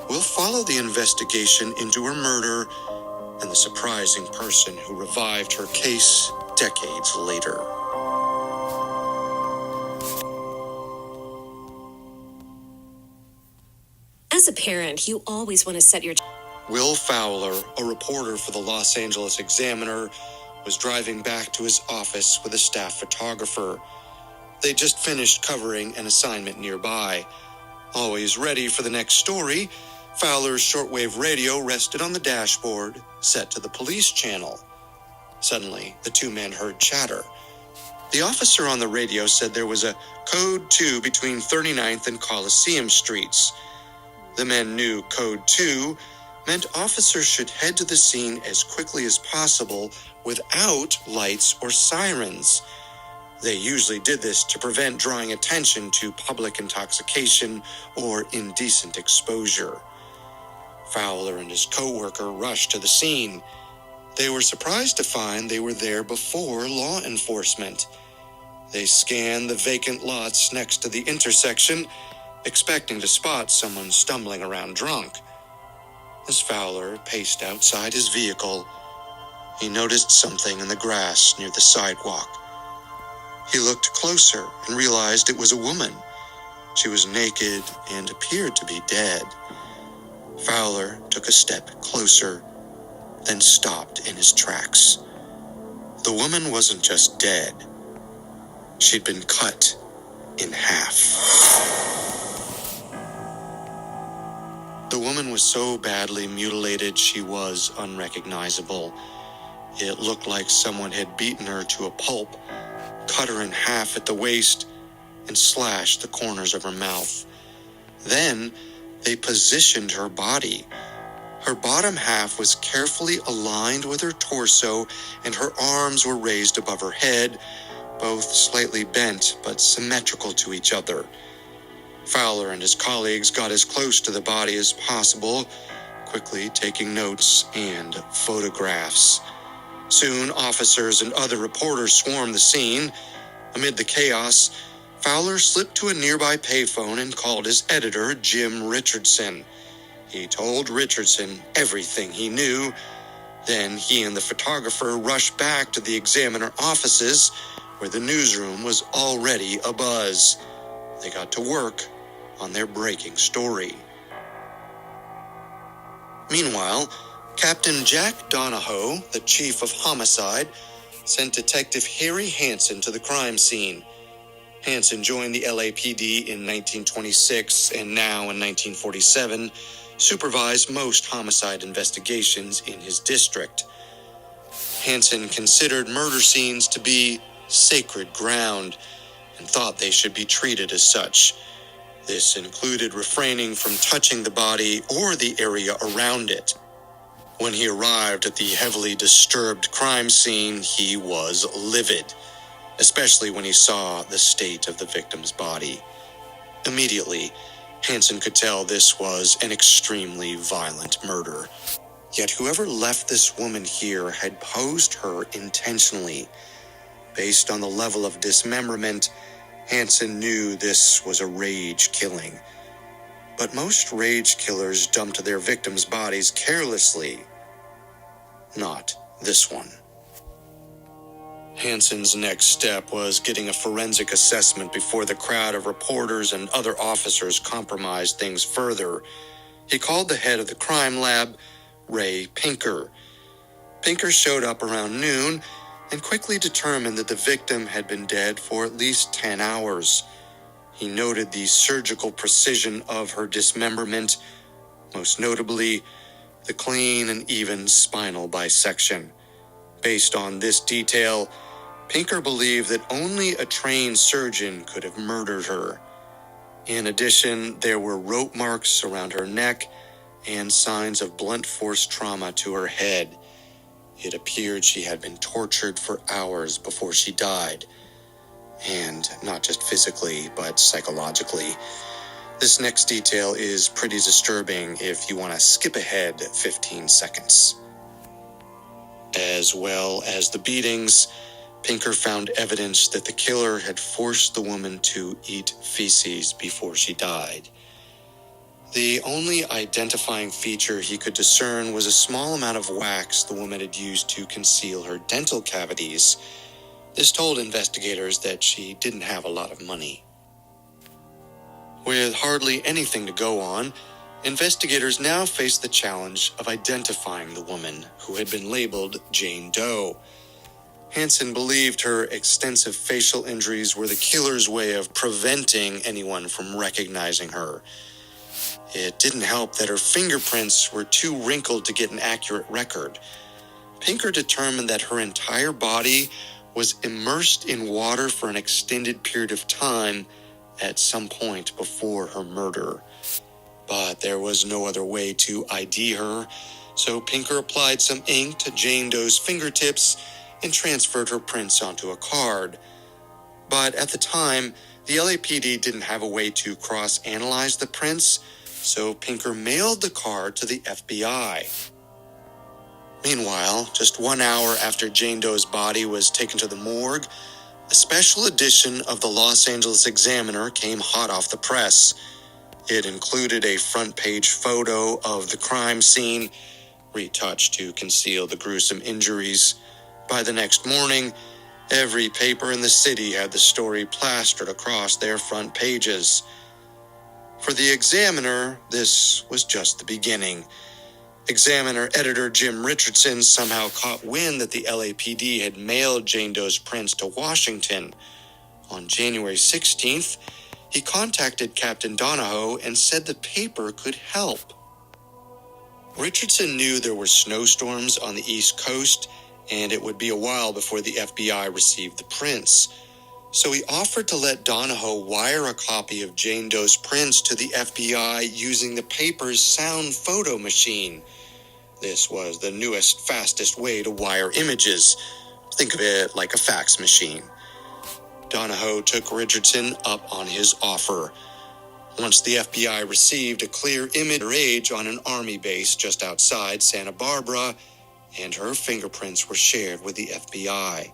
we'll follow the investigation into her murder and the surprising person who revived her case decades later. As a parent, you always want to set your... Will Fowler, a reporter for the Los Angeles Examiner, was driving back to his office with a staff photographer. They just finished covering an assignment nearby. Always ready for the next story, Fowler's shortwave radio rested on the dashboard, set to the police channel. Suddenly, the two men heard chatter. The officer on the radio said there was a Code 2 between 39th and Coliseum Streets. The men knew Code 2 meant officers should head to the scene as quickly as possible without lights or sirens. They usually did this to prevent drawing attention to public intoxication or indecent exposure. Fowler and his co-worker rushed to the scene. They were surprised to find they were there before law enforcement. They scanned the vacant lots next to the intersection, expecting to spot someone stumbling around drunk. As Fowler paced outside his vehicle, he noticed something in the grass near the sidewalk. He looked closer and realized it was a woman. She was naked and appeared to be dead. Fowler took a step closer, then stopped in his tracks. The woman wasn't just dead. She'd been cut in half. The woman was so badly mutilated she was unrecognizable. It looked like someone had beaten her to a pulp, cut her in half at the waist, and slashed the corners of her mouth. Then, they positioned her body. Her bottom half was carefully aligned with her torso, and her arms were raised above her head, both slightly bent but symmetrical to each other. Fowler and his colleagues got as close to the body as possible, quickly taking notes and photographs. Soon, officers and other reporters swarmed the scene. Amid the chaos, Fowler slipped to a nearby payphone and called his editor, Jim Richardson. He told Richardson everything he knew. Then he and the photographer rushed back to the Examiner offices, where the newsroom was already abuzz. They got to work on their breaking story. Meanwhile, Captain Jack Donahoe, the chief of homicide, sent Detective Harry Hansen to the crime scene. Hansen joined the LAPD in 1926 and now in 1947 supervised most homicide investigations in his district. Hansen considered murder scenes to be sacred ground and thought they should be treated as such. This included refraining from touching the body or the area around it. When he arrived at the heavily disturbed crime scene, he was livid, especially when he saw the state of the victim's body. Immediately, Hansen could tell this was an extremely violent murder. Yet whoever left this woman here had posed her intentionally. Based on the level of dismemberment, Hansen knew this was a rage killing. But most rage killers dumped their victims' bodies carelessly. Not this one. Hansen's next step was getting a forensic assessment before the crowd of reporters and other officers compromised things further. He called the head of the crime lab, Ray Pinker. Pinker showed up around noon and quickly determined that the victim had been dead for at least 10 hours. He noted the surgical precision of her dismemberment, most notably the clean and even spinal bisection. Based on this detail, Pinker believed that only a trained surgeon could have murdered her. In addition, there were rope marks around her neck and signs of blunt force trauma to her head. It appeared she had been tortured for hours before she died. And not just physically, but psychologically. This next detail is pretty disturbing if you want to skip ahead 15 seconds. As well as the beatings, Pinker found evidence that the killer had forced the woman to eat feces before she died. The only identifying feature he could discern was a small amount of wax the woman had used to conceal her dental cavities. This told investigators that she didn't have a lot of money. With hardly anything to go on, investigators now faced the challenge of identifying the woman who had been labeled Jane Doe. Hansen believed her extensive facial injuries were the killer's way of preventing anyone from recognizing her. It didn't help that her fingerprints were too wrinkled to get an accurate record. Pinker determined that her entire body was immersed in water for an extended period of time at some point before her murder. But there was no other way to ID her, so Pinker applied some ink to Jane Doe's fingertips and transferred her prints onto a card. But at the time, the LAPD didn't have a way to cross-analyze the prints, so Pinker mailed the card to the FBI. Meanwhile, just 1 hour after Jane Doe's body was taken to the morgue, a special edition of the Los Angeles Examiner came hot off the press. It included a front-page photo of the crime scene, retouched to conceal the gruesome injuries. By the next morning, every paper in the city had the story plastered across their front pages. For the Examiner, this was just the beginning. Examiner editor Jim Richardson somehow caught wind that the LAPD had mailed Jane Doe's prints to Washington. On January 16th, he contacted Captain Donahoe and said the paper could help. Richardson knew there were snowstorms on the East Coast, and it would be a while before the FBI received the prints. So he offered to let Donahoe wire a copy of Jane Doe's prints to the FBI using the paper's sound photo machine. This was the newest, fastest way to wire images. Think of it like a fax machine. Donahoe took Richardson up on his offer. Once the FBI received a clear image of her age on an army base just outside Santa Barbara, and her fingerprints were shared with the FBI.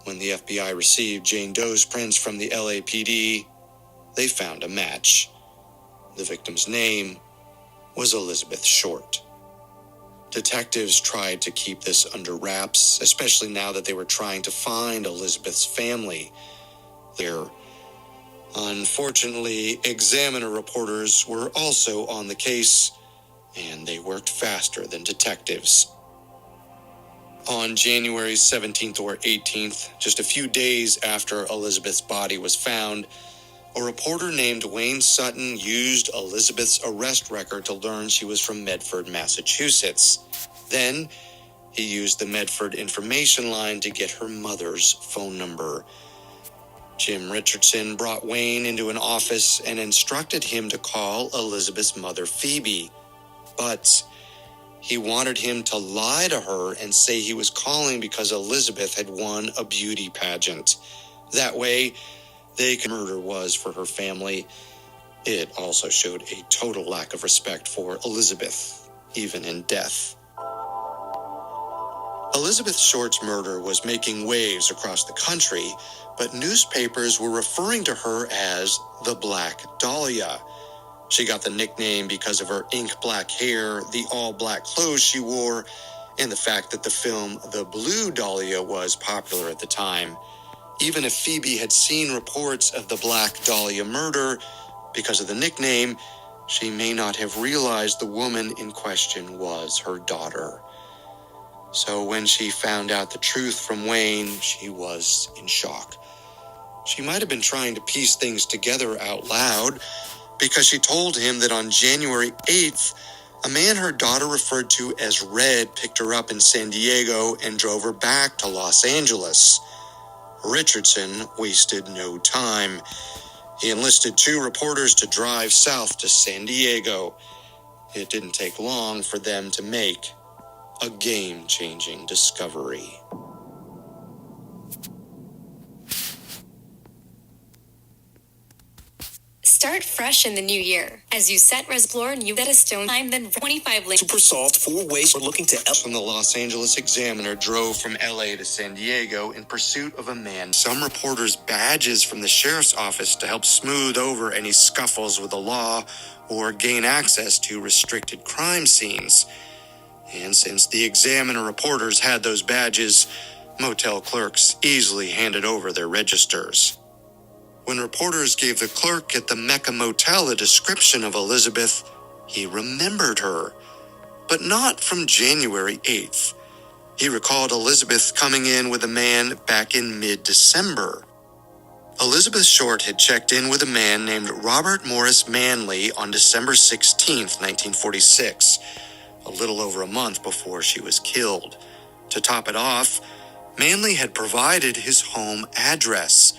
When the FBI received Jane Doe's prints from the LAPD, they found a match. The victim's name was Elizabeth Short. Detectives tried to keep this under wraps, especially now that they were trying to find Elizabeth's family. Unfortunately, Examiner reporters were also on the case, and they worked faster than detectives. On January 17th or 18th, just a few days after Elizabeth's body was found, a reporter named Wayne Sutton used Elizabeth's arrest record to learn she was from Medford, Massachusetts. Then, he used the Medford information line to get her mother's phone number. Jim Richardson brought Wayne into an office and instructed him to call Elizabeth's mother, Phoebe. But he wanted him to lie to her and say he was calling because Elizabeth had won a beauty pageant. That way, murder was for her family. It also showed a total lack of respect for Elizabeth, even in death. Elizabeth Short's murder was making waves across the country, but newspapers were referring to her as the Black Dahlia. She got the nickname because of her ink black hair, the all-black clothes she wore, and the fact that the film The Blue Dahlia was popular at the time. Even if Phoebe had seen reports of the Black Dahlia murder, because of the nickname, she may not have realized the woman in question was her daughter. So when she found out the truth from Wayne, she was in shock. She might have been trying to piece things together out loud, because she told him that on January 8th, a man her daughter referred to as Red picked her up in San Diego and drove her back to Los Angeles. Richardson wasted no time. He enlisted 2 reporters to drive south to San Diego. It didn't take long for them to make a game-changing discovery. Start fresh in the new year. As you set explore new that a stone time than 25 links. Super solved 4 ways for looking to from the Los Angeles Examiner drove from LA to San Diego in pursuit of a man. Some reporters badges from the sheriff's office to help smooth over any scuffles with the law or gain access to restricted crime scenes. And since the Examiner reporters had those badges, motel clerks easily handed over their registers. When reporters gave the clerk at the Mecca Motel a description of Elizabeth, he remembered her, but not from January 8th. He recalled Elizabeth coming in with a man back in mid-December. Elizabeth Short had checked in with a man named Robert Morris Manley on December 16th, 1946, a little over a month before she was killed. To top it off, Manley had provided his home address.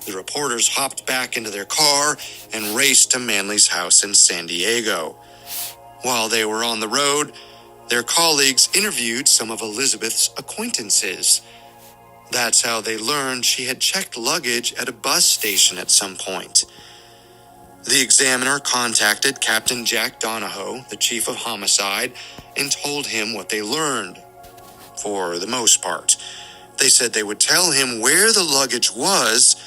The reporters hopped back into their car and raced to Manley's house in San Diego. While they were on the road, their colleagues interviewed some of Elizabeth's acquaintances. That's how they learned she had checked luggage at a bus station at some point. The Examiner contacted Captain Jack Donahoe, the chief of homicide, and told him what they learned. For the most part, they said they would tell him where the luggage was,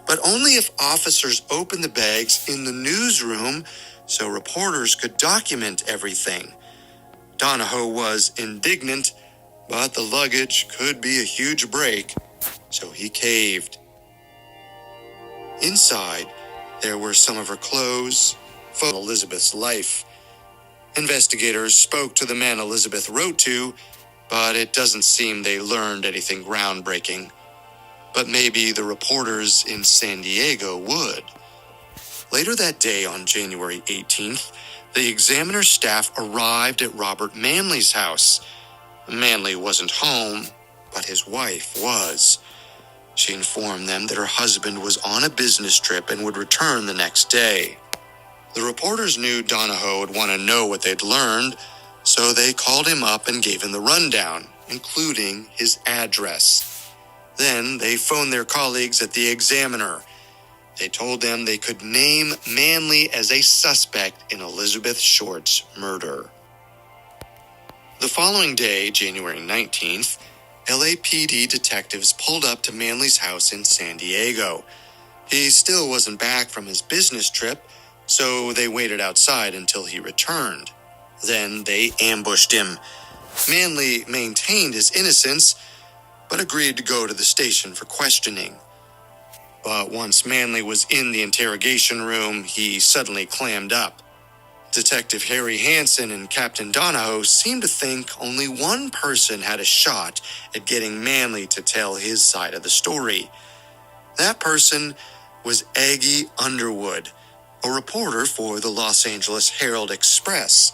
but only if officers opened the bags in the newsroom so reporters could document everything. Donahoe was indignant, but the luggage could be a huge break, so he caved. Inside, there were some of her clothes, photos of Elizabeth's life. Investigators spoke to the man Elizabeth wrote to, but it doesn't seem they learned anything groundbreaking. But maybe the reporters in San Diego would. Later that day, on January 18th, the Examiner staff arrived at Robert Manley's house. Manley wasn't home, but his wife was. She informed them that her husband was on a business trip and would return the next day. The reporters knew Donahoe would want to know what they'd learned, so they called him up and gave him the rundown, including his address. Then they phoned their colleagues at the Examiner. They told them they could name Manley as a suspect in Elizabeth Short's murder. The following day, January 19th, LAPD detectives pulled up to Manley's house in San Diego. He still wasn't back from his business trip, so they waited outside until he returned. Then they ambushed him. Manley maintained his innocence, but agreed to go to the station for questioning. But once Manley was in the interrogation room, he suddenly clammed up. Detective Harry Hansen and Captain Donahoe seemed to think only one person had a shot at getting Manley to tell his side of the story. That person was Aggie Underwood, a reporter for the Los Angeles Herald Express.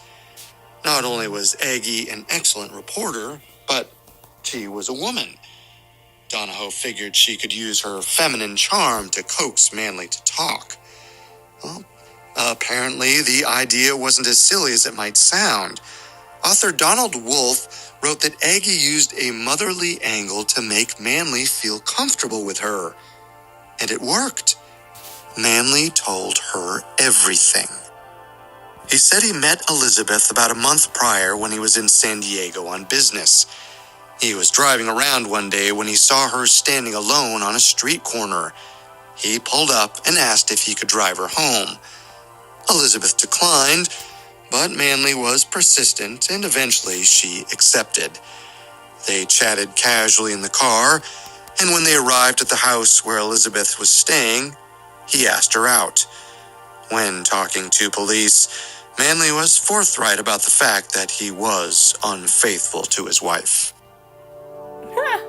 Not only was Aggie an excellent reporter, but she was a woman. Donahoe figured she could use her feminine charm to coax Manley to talk. Well, apparently the idea wasn't as silly as it might sound. Author Donald Wolfe wrote that Aggie used a motherly angle to make Manley feel comfortable with her. And it worked. Manley told her everything. He said he met Elizabeth about a month prior when he was in San Diego on business. He was driving around one day when he saw her standing alone on a street corner. He pulled up and asked if he could drive her home. Elizabeth declined, but Manley was persistent and eventually she accepted. They chatted casually in the car, and when they arrived at the house where Elizabeth was staying, he asked her out. When talking to police, Manley was forthright about the fact that he was unfaithful to his wife.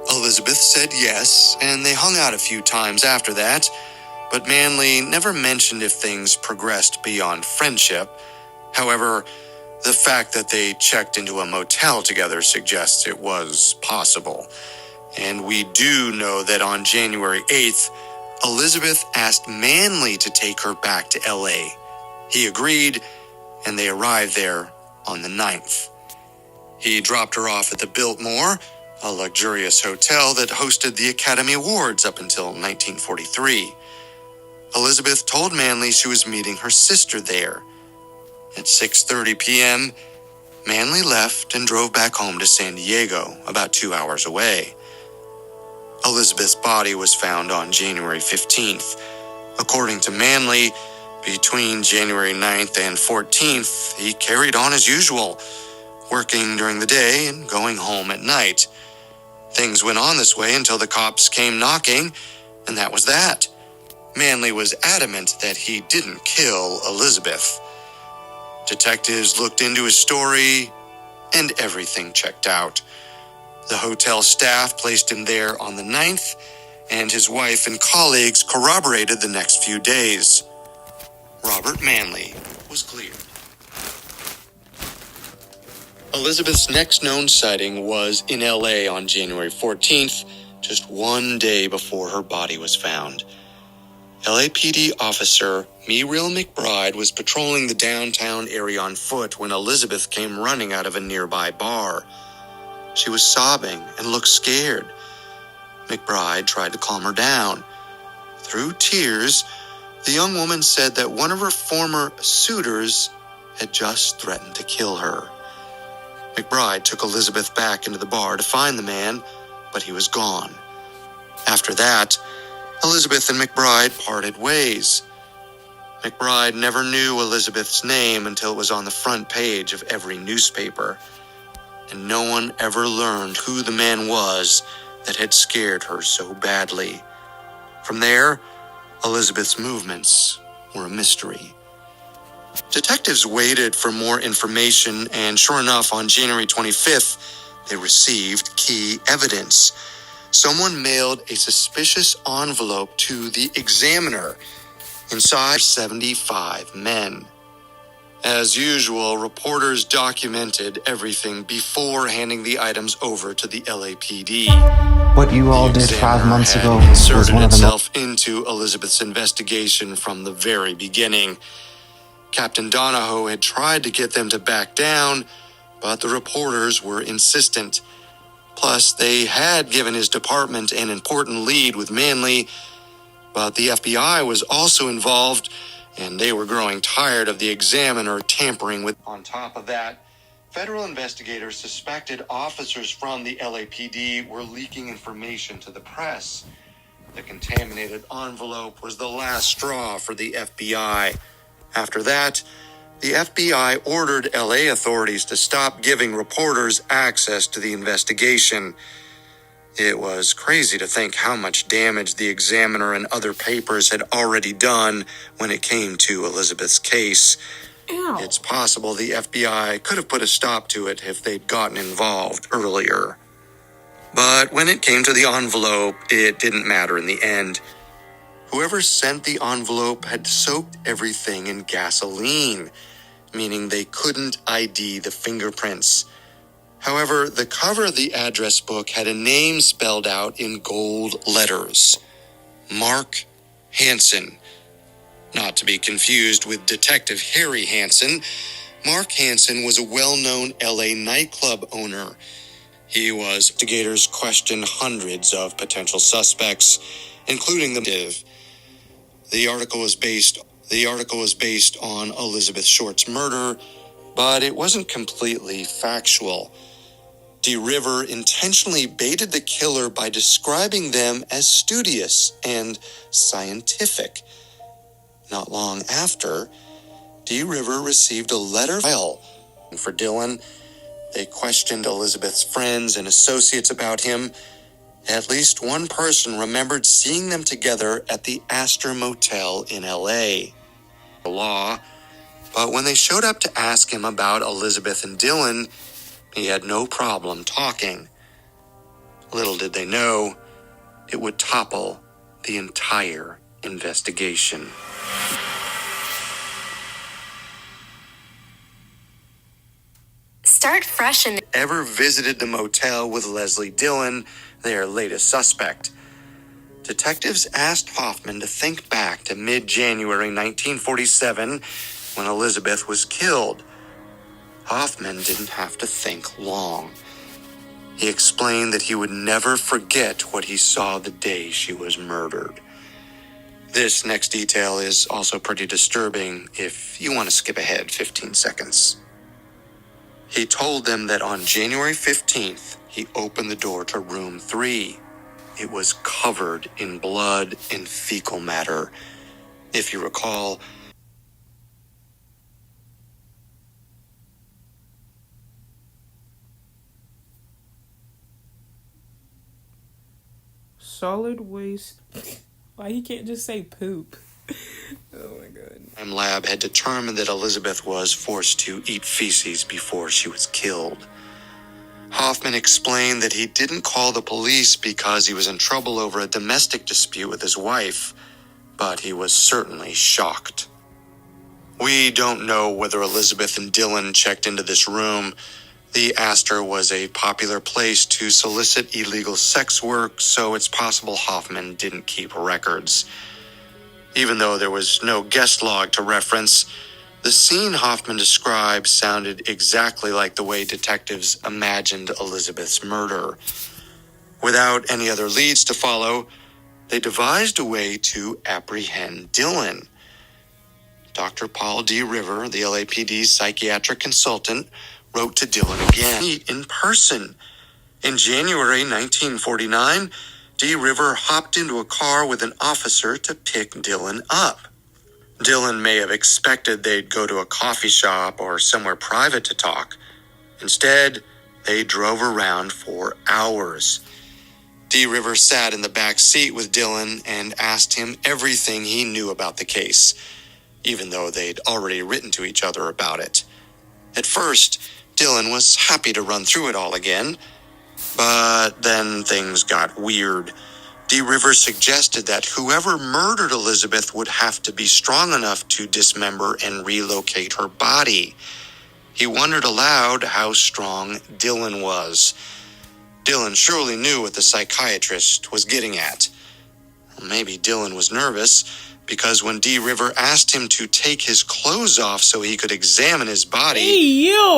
Elizabeth said yes, and they hung out a few times after that, but Manley never mentioned if things progressed beyond friendship. However, the fact that they checked into a motel together suggests it was possible. And we do know that on January 8th, Elizabeth asked Manley to take her back to LA. He agreed, and they arrived there on the 9th. He dropped her off at the Biltmore, a luxurious hotel that hosted the Academy Awards up until 1943. Elizabeth told Manley she was meeting her sister there. At 6:30 p.m., Manley left and drove back home to San Diego, about 2 hours away. Elizabeth's body was found on January 15th. According to Manley, between January 9th and 14th, he carried on as usual, working during the day and going home at night. Things went on this way until the cops came knocking, and that was that. Manley was adamant that he didn't kill Elizabeth. Detectives looked into his story, and everything checked out. The hotel staff placed him there on the 9th, and his wife and colleagues corroborated the next few days. Robert Manley was cleared. Elizabeth's next known sighting was in LA on January 14th, just one day before her body was found. LAPD officer Muriel McBride was patrolling the downtown area on foot when Elizabeth came running out of a nearby bar. She was sobbing and looked scared. McBride tried to calm her down. Through tears, the young woman said that one of her former suitors had just threatened to kill her. McBride took Elizabeth back into the bar to find the man, but he was gone. After that, Elizabeth and McBride parted ways. McBride never knew Elizabeth's name until it was on the front page of every newspaper, and no one ever learned who the man was that had scared her so badly. From there, Elizabeth's movements were a mystery. Detectives waited for more information, and sure enough, on January 25th, they received key evidence. Someone mailed a suspicious envelope to the Examiner. Inside, 75 men. As usual, reporters documented everything before handing the items over to the LAPD. What you all The did 5 months Examiner ago had was inserted one of the itself into Elizabeth's investigation from the very beginning. Captain Donahoe had tried to get them to back down, but the reporters were insistent. Plus, they had given his department an important lead with Manley, but the FBI was also involved, and they were growing tired of the Examiner tampering with. On top of that, federal investigators suspected officers from the LAPD were leaking information to the press. The contaminated envelope was the last straw for the FBI. After that, the FBI ordered LA authorities to stop giving reporters access to the investigation. It was crazy to think how much damage the Examiner and other papers had already done when it came to Elizabeth's case. Ow. It's possible the FBI could have put a stop to it if they'd gotten involved earlier. But when it came to the envelope, it didn't matter in the end. Whoever sent the envelope had soaked everything in gasoline, meaning they couldn't ID the fingerprints. However, the cover of the address book had a name spelled out in gold letters. Mark Hansen. Not to be confused with Detective Harry Hansen, Mark Hansen was a well-known LA nightclub owner. He was. Investigators questioned hundreds of potential suspects, including the detective. The article was based on Elizabeth Short's murder, but it wasn't completely factual. Dee River intentionally baited the killer by describing them as studious and scientific. Not long after, Dee River received a letter for Dylan. They questioned Elizabeth's friends and associates about him. At least one person remembered seeing them together at the Astor Motel in LA. The law, but when they showed up to ask him about Elizabeth and Dylan, he had no problem talking. Little did they know, it would topple the entire investigation. Start fresh and Ever visited the motel with Leslie Dillon, their latest suspect? Detectives asked Hoffman to think back to mid-January 1947 when Elizabeth was killed. Hoffman didn't have to think long. He explained that he would never forget what he saw the day she was murdered. This next detail is also pretty disturbing if you want to skip ahead 15 seconds. He told them that on January 15th, he opened the door to room 3. It was covered in blood and fecal matter. If you recall, solid waste. Why he can't just say poop? Oh my god. crime lab had determined that Elizabeth was forced to eat feces before she was killed. Hoffman explained that he didn't call the police because he was in trouble over a domestic dispute with his wife, but he was certainly shocked. We don't know whether Elizabeth and Dylan checked into this room. The Astor was a popular place to solicit illegal sex work, so it's possible Hoffman didn't keep records. Even though there was no guest log to reference, the scene Hoffman described sounded exactly like the way detectives imagined Elizabeth's murder. Without any other leads to follow, they devised a way to apprehend Dylan. Dr. Paul D. River, the LAPD's psychiatric consultant, wrote to Dylan again. Meet in person. In January 1949, D. River hopped into a car with an officer to pick Dylan up. Dylan may have expected they'd go to a coffee shop or somewhere private to talk. Instead, they drove around for hours. D. River sat in the back seat with Dylan and asked him everything he knew about the case, even though they'd already written to each other about it. At first, Dylan was happy to run through it all again, but then things got weird. D. River suggested that whoever murdered Elizabeth would have to be strong enough to dismember and relocate her body. He wondered aloud how strong Dylan was. Dylan surely knew what the psychiatrist was getting at. Maybe Dylan was nervous, because when D. River asked him to take his clothes off so he could examine his body,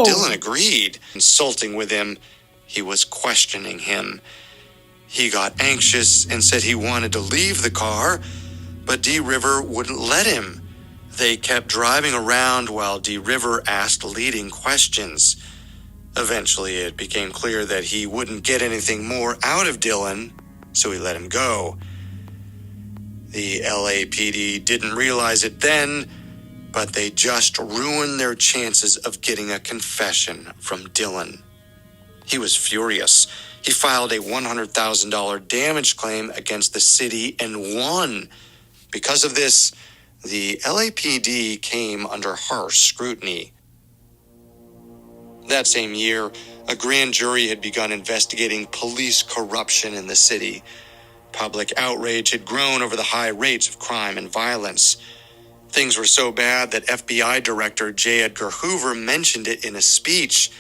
Dylan agreed. Consulting with him, he was questioning him. He got anxious and said he wanted to leave the car, but D. River wouldn't let him. They kept driving around while D. River asked leading questions. Eventually, it became clear that he wouldn't get anything more out of Dylan, so he let him go. The LAPD didn't realize it then, but they just ruined their chances of getting a confession from Dylan. He was furious. He filed a $100,000 damage claim against the city and won. Because of this, the LAPD came under harsh scrutiny. That same year, a grand jury had begun investigating police corruption in the city. Public outrage had grown over the high rates of crime and violence. Things were so bad that FBI Director J. Edgar Hoover mentioned it in a speech.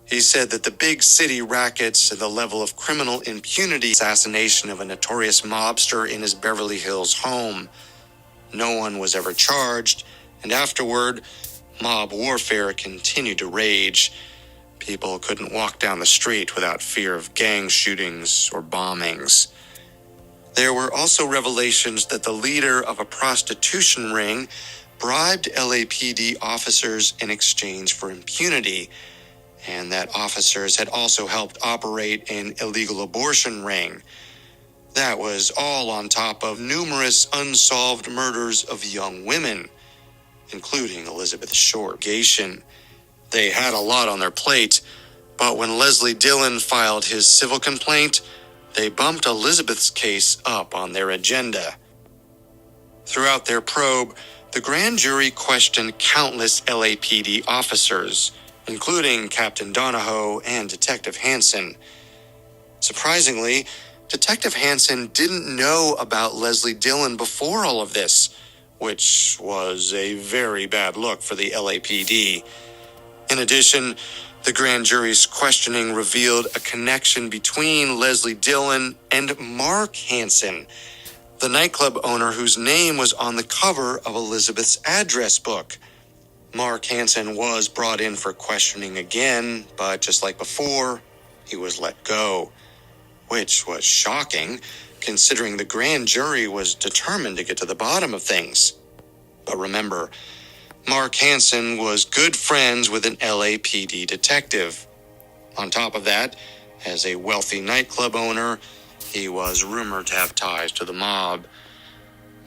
He said that the big city rackets and the level of criminal impunity, assassination of a notorious mobster in his Beverly Hills home. No one was ever charged, and afterward, mob warfare continued to rage. People couldn't walk down the street without fear of gang shootings or bombings. There were also revelations that the leader of a prostitution ring bribed LAPD officers in exchange for impunity, and that officers had also helped operate an illegal abortion ring. That was all on top of numerous unsolved murders of young women, including Elizabeth Short. They had a lot on their plate, but when Leslie Dillon filed his civil complaint, they bumped Elizabeth's case up on their agenda. Throughout their probe, the grand jury questioned countless LAPD officers, including Captain Donahoe and Detective Hansen. Surprisingly, Detective Hansen didn't know about Leslie Dillon before all of this, which was a very bad look for the LAPD. In addition, the grand jury's questioning revealed a connection between Leslie Dillon and Mark Hansen, the nightclub owner whose name was on the cover of Elizabeth's address book. Mark Hansen was brought in for questioning again, but just like before, he was let go, which was shocking, considering the grand jury was determined to get to the bottom of things. But remember, Mark Hansen was good friends with an LAPD detective. On top of that, as a wealthy nightclub owner, he was rumored to have ties to the mob.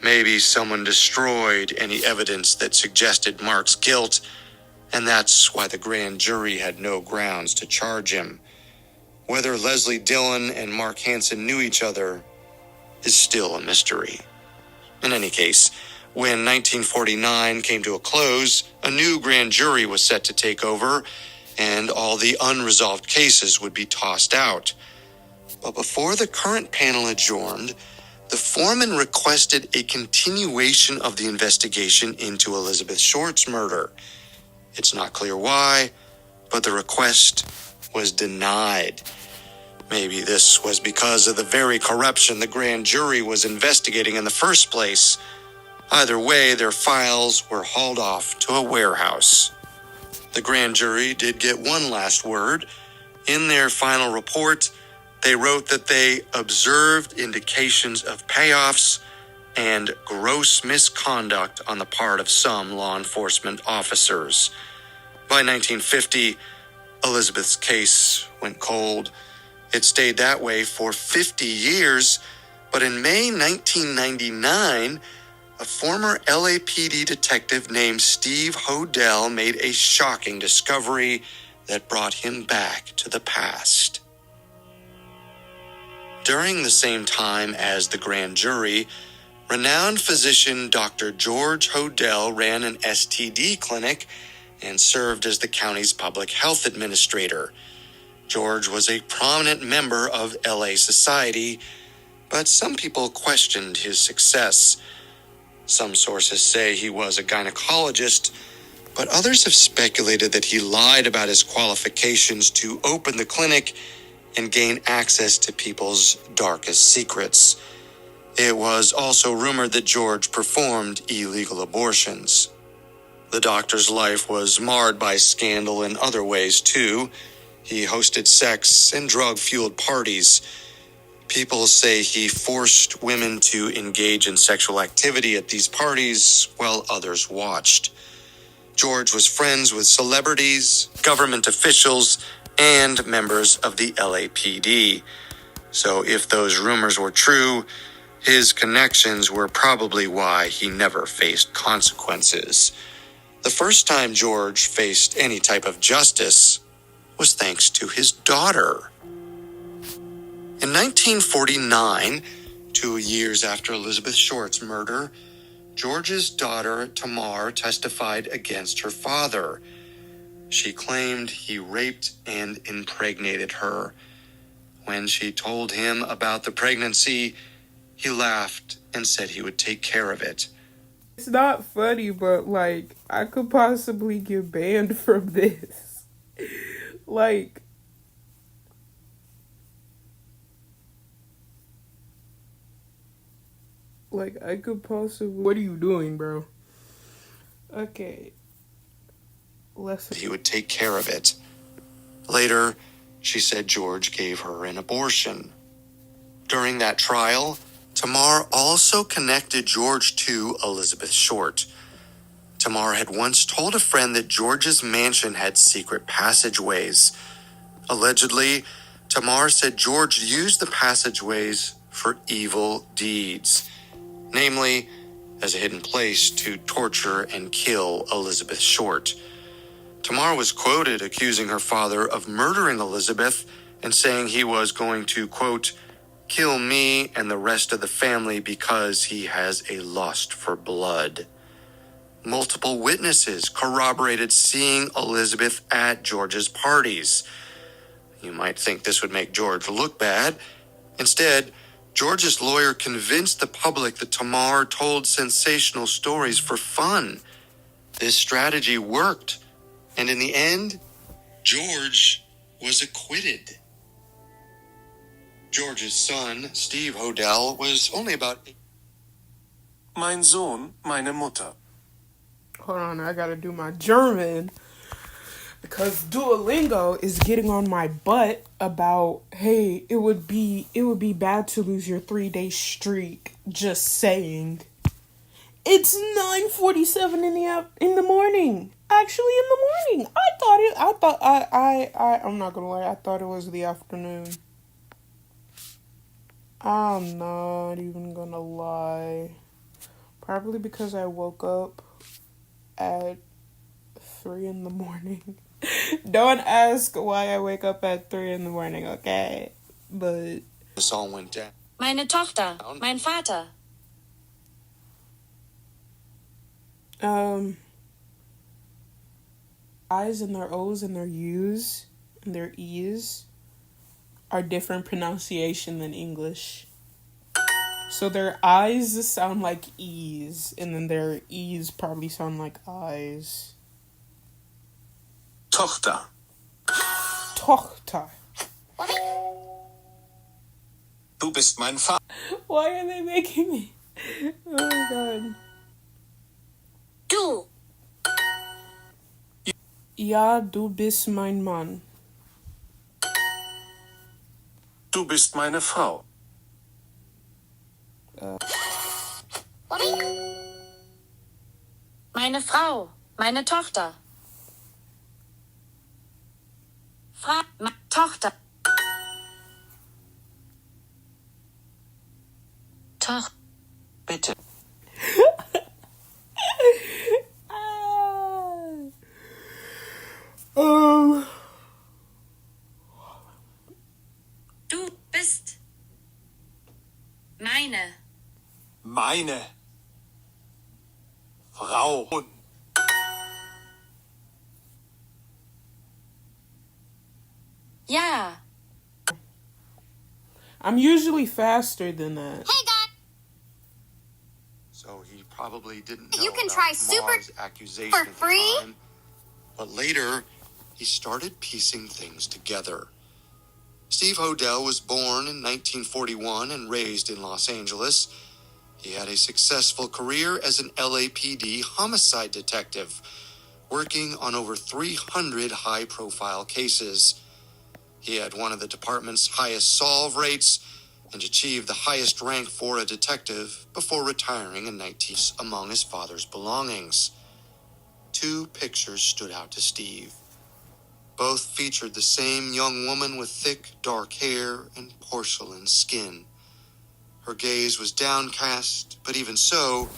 Maybe someone destroyed any evidence that suggested Mark's guilt, and that's why the grand jury had no grounds to charge him. Whether Leslie Dillon and Mark Hansen knew each other is still a mystery. In any case, when 1949 came to a close, a new grand jury was set to take over, and all the unresolved cases would be tossed out. But before the current panel adjourned, the foreman requested a continuation of the investigation into Elizabeth Short's murder. It's not clear why, but the request was denied. Maybe this was because of the very corruption the grand jury was investigating in the first place. Either way, their files were hauled off to a warehouse. The grand jury did get one last word. In their final report, they wrote that they observed indications of payoffs and gross misconduct on the part of some law enforcement officers. By 1950, Elizabeth's case went cold. It stayed that way for 50 years, but in May 1999, a former LAPD detective named Steve Hodel made a shocking discovery that brought him back to the past. During the same time as the grand jury, renowned physician Dr. George Hodel ran an STD clinic and served as the county's public health administrator. George was a prominent member of LA society, but some people questioned his success. Some sources say he was a gynecologist, but others have speculated that he lied about his qualifications to open the clinic and gain access to people's darkest secrets. It was also rumored that George performed illegal abortions. The doctor's life was marred by scandal in other ways, too. He hosted sex and drug-fueled parties. People say he forced women to engage in sexual activity at these parties while others watched. George was friends with celebrities, government officials, and members of the LAPD. So if those rumors were true, his connections were probably why he never faced consequences. The first time George faced any type of justice was thanks to his daughter. In 1949, 2 years after Elizabeth Short's murder, George's daughter, Tamar, testified against her father. She claimed he raped and impregnated her. When she told him about the pregnancy, he laughed and said he would take care of it. It's not funny, but, like, I could possibly get banned from this. Like, I could possibly... What are you doing, bro? Okay. He would take care of it. Later, she said George gave her an abortion. During that trial, Tamar also connected George to Elizabeth Short. Tamar had once told a friend that George's mansion had secret passageways. Allegedly, Tamar said George used the passageways for evil deeds, namely, as a hidden place to torture and kill Elizabeth Short. Tamar was quoted accusing her father of murdering Elizabeth and saying he was going to, quote, kill me and the rest of the family because he has a lust for blood. Multiple witnesses corroborated seeing Elizabeth at George's parties. You might think this would make George look bad. Instead, George's lawyer convinced the public that Tamar told sensational stories for fun. This strategy worked, and in the end, George was acquitted. George's son, Steve Hodel, was only about... Mein Sohn, meine Mutter. Hold on, I gotta do my German. Because Duolingo is getting on my butt about, hey, it would be bad to lose your 3-day streak. Just saying. It's 9:47 in the morning. Actually, in the morning. I'm not gonna lie, I thought it was the afternoon. I'm not even gonna lie. Probably because I woke up at 3 in the morning. Don't ask why I wake up at 3 in the morning, okay? But this all went down. Meine Tochter, mein Vater. I's and their O's and their U's and their E's are different pronunciation than English. So their I's sound like E's, and then their E's probably sound like I's. Tochter. Tochter. Du bist mein Vater. Why are they making me? Oh my god. Du. Ja, du bist mein Mann. Du bist meine Frau. Meine Frau, meine Tochter. Tochter. Bitte. Du bist meine Frau. Ja. I'm usually faster than that. Hey guys, So he probably didn't know You can about try Super Tamar's accusation for at the free? time. But later, he started piecing things together. Steve Hodel was born in 1941 and raised in Los Angeles. He had a successful career as an LAPD homicide detective, working on over 300 high-profile cases. He had one of the department's highest solve rates and achieved the highest rank for a detective before retiring in 19 among his father's belongings. Two pictures stood out to Steve. Both featured the same young woman with thick, dark hair and porcelain skin. Her gaze was downcast, but even so,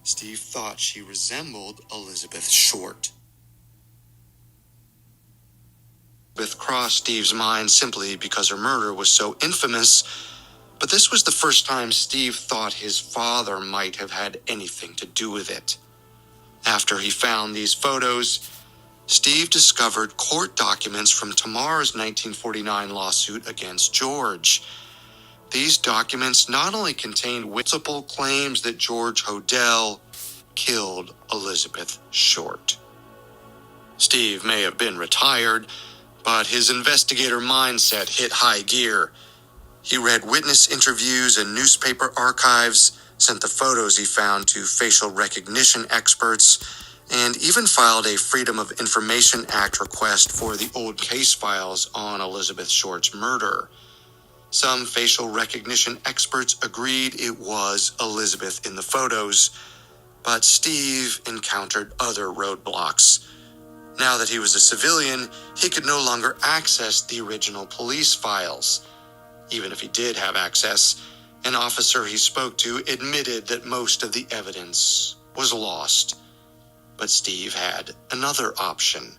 Steve thought she resembled Elizabeth Short. Elizabeth crossed Steve's mind simply because her murder was so infamous, but this was the first time Steve thought his father might have had anything to do with it. After he found these photos, Steve discovered court documents from Tamar's 1949 lawsuit against George. These documents not only contained multiple claims that George Hodel killed Elizabeth Short. Steve may have been retired, but his investigator mindset hit high gear. He read witness interviews and newspaper archives, sent the photos he found to facial recognition experts, and even filed a Freedom of Information Act request for the old case files on Elizabeth Short's murder. Some facial recognition experts agreed it was Elizabeth in the photos, but Steve encountered other roadblocks. Now that he was a civilian, he could no longer access the original police files. Even if he did have access, an officer he spoke to admitted that most of the evidence was lost. But Steve had another option.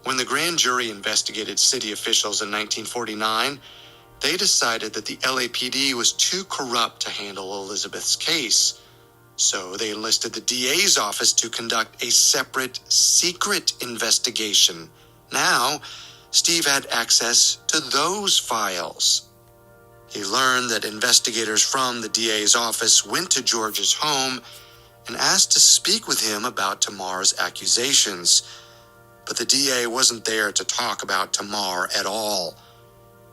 When the grand jury investigated city officials in 1949, they decided that the LAPD was too corrupt to handle Elizabeth's case. So they enlisted the DA's office to conduct a separate, secret investigation. Now, Steve had access to those files. He learned that investigators from the DA's office went to George's home and asked to speak with him about Tamar's accusations. But the DA wasn't there to talk about Tamar at all.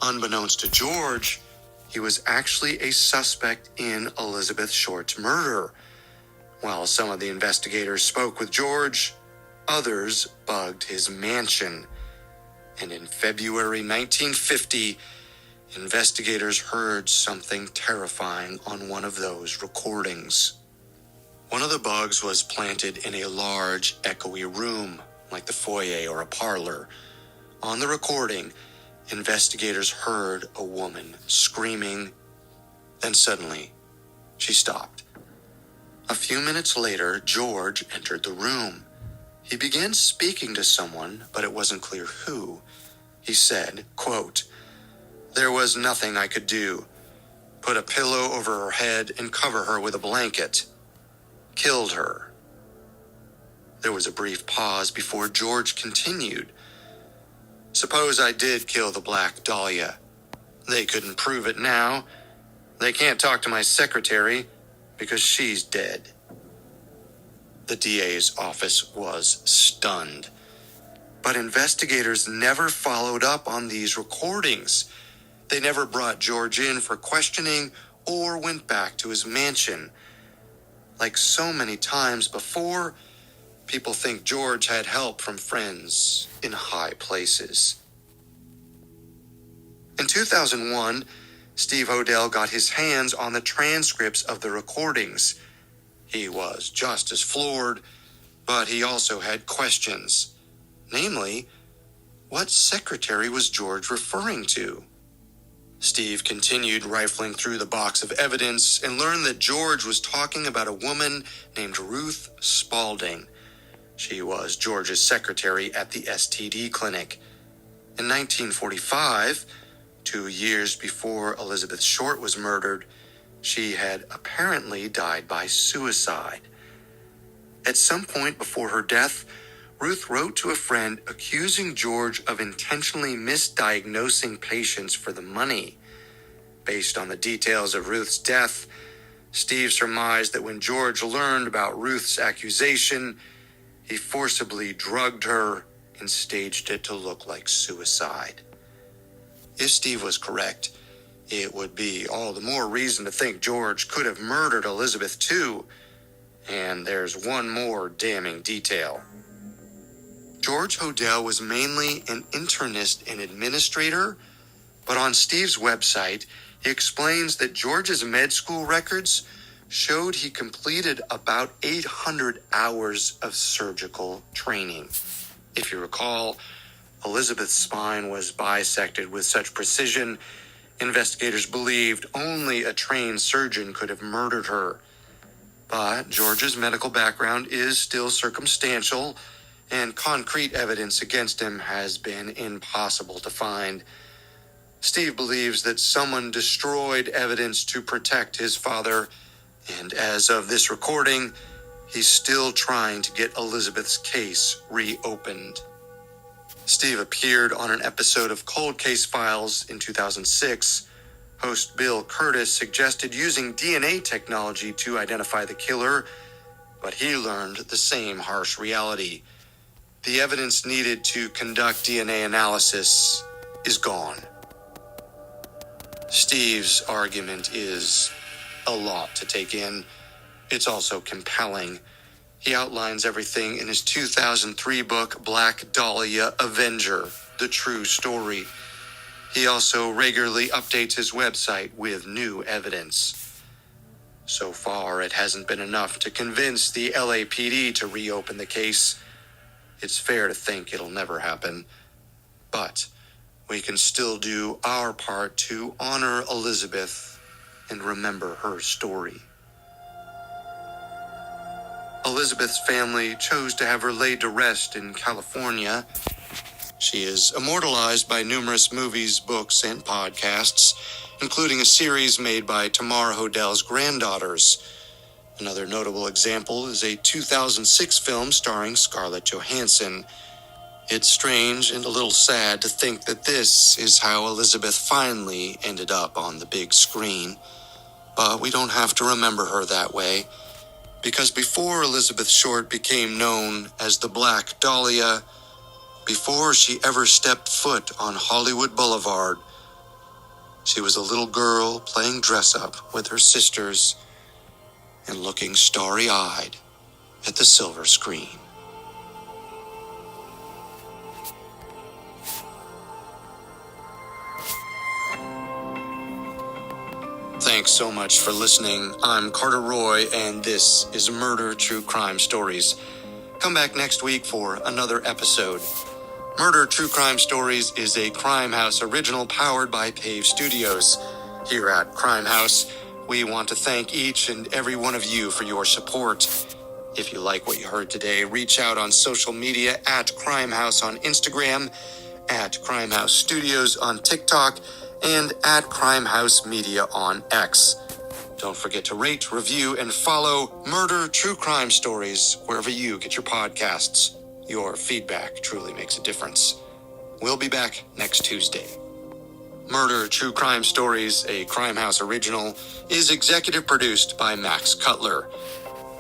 Unbeknownst to George, he was actually a suspect in Elizabeth Short's murder. While some of the investigators spoke with George, others bugged his mansion. And in February 1950, investigators heard something terrifying on one of those recordings. One of the bugs was planted in a large, echoey room, like the foyer or a parlor. On the recording, investigators heard a woman screaming. Then suddenly, she stopped. A few minutes later, George entered the room. He began speaking to someone, but it wasn't clear who. He said, quote, "There was nothing I could do. Put a pillow over her head and cover her with a blanket. Killed her." There was a brief pause before George continued. "Suppose I did kill the Black Dahlia. They couldn't prove it now. They can't talk to my secretary because she's dead." The DA's office was stunned. But investigators never followed up on these recordings. They never brought George in for questioning or went back to his mansion. Like so many times before, people think George had help from friends in high places. In 2001, Steve Hodel got his hands on the transcripts of the recordings. He was just as floored, but he also had questions. Namely, what secretary was George referring to? Steve continued rifling through the box of evidence and learned that George was talking about a woman named Ruth Spalding. She was George's secretary at the STD clinic. In 1945, 2 years before Elizabeth Short was murdered, she had apparently died by suicide. At some point before her death, Ruth wrote to a friend accusing George of intentionally misdiagnosing patients for the money. Based on the details of Ruth's death, Steve surmised that when George learned about Ruth's accusation, he forcibly drugged her and staged it to look like suicide. If Steve was correct, it would be all the more reason to think George could have murdered Elizabeth too. And there's one more damning detail. George Hodel was mainly an internist and administrator, but on Steve's website, he explains that George's med school records showed he completed about 800 hours of surgical training. If you recall, Elizabeth's spine was bisected with such precision, investigators believed only a trained surgeon could have murdered her. But George's medical background is still circumstantial, and concrete evidence against him has been impossible to find. Steve believes that someone destroyed evidence to protect his father, and as of this recording, he's still trying to get Elizabeth's case reopened. Steve appeared on an episode of Cold Case Files in 2006. Host Bill Curtis suggested using DNA technology to identify the killer, but he learned the same harsh reality. The evidence needed to conduct DNA analysis is gone. Steve's argument is a lot to take in. It's also compelling. He outlines everything in his 2003 book, Black Dahlia Avenger, The True Story. He also regularly updates his website with new evidence. So far, it hasn't been enough to convince the LAPD to reopen the case. It's fair to think it'll never happen. But we can still do our part to honor Elizabeth and remember her story. Elizabeth's family chose to have her laid to rest in California. She is immortalized by numerous movies, books, and podcasts, including a series made by Tamar Hodel's granddaughters. Another notable example is a 2006 film starring Scarlett Johansson. It's strange and a little sad to think that this is how Elizabeth finally ended up on the big screen. But we don't have to remember her that way, because before Elizabeth Short became known as the Black Dahlia, before she ever stepped foot on Hollywood Boulevard, she was a little girl playing dress-up with her sisters and looking starry-eyed at the silver screen. Thanks so much for listening. I'm Carter Roy, and this is Murder True Crime Stories. Come back next week for another episode. Murder True Crime Stories is a Crime House original powered by Pave Studios. Here at Crime House, we want to thank each and every one of you for your support. If you like what you heard today, reach out on social media at Crime House on Instagram, at Crime House Studios on TikTok, and at Crime House Media on X. Don't forget to rate, review, and follow Murder True Crime Stories wherever you get your podcasts. Your feedback truly makes a difference. We'll be back next Tuesday. Murder True Crime Stories, a Crime House original, is executive produced by Max Cutler.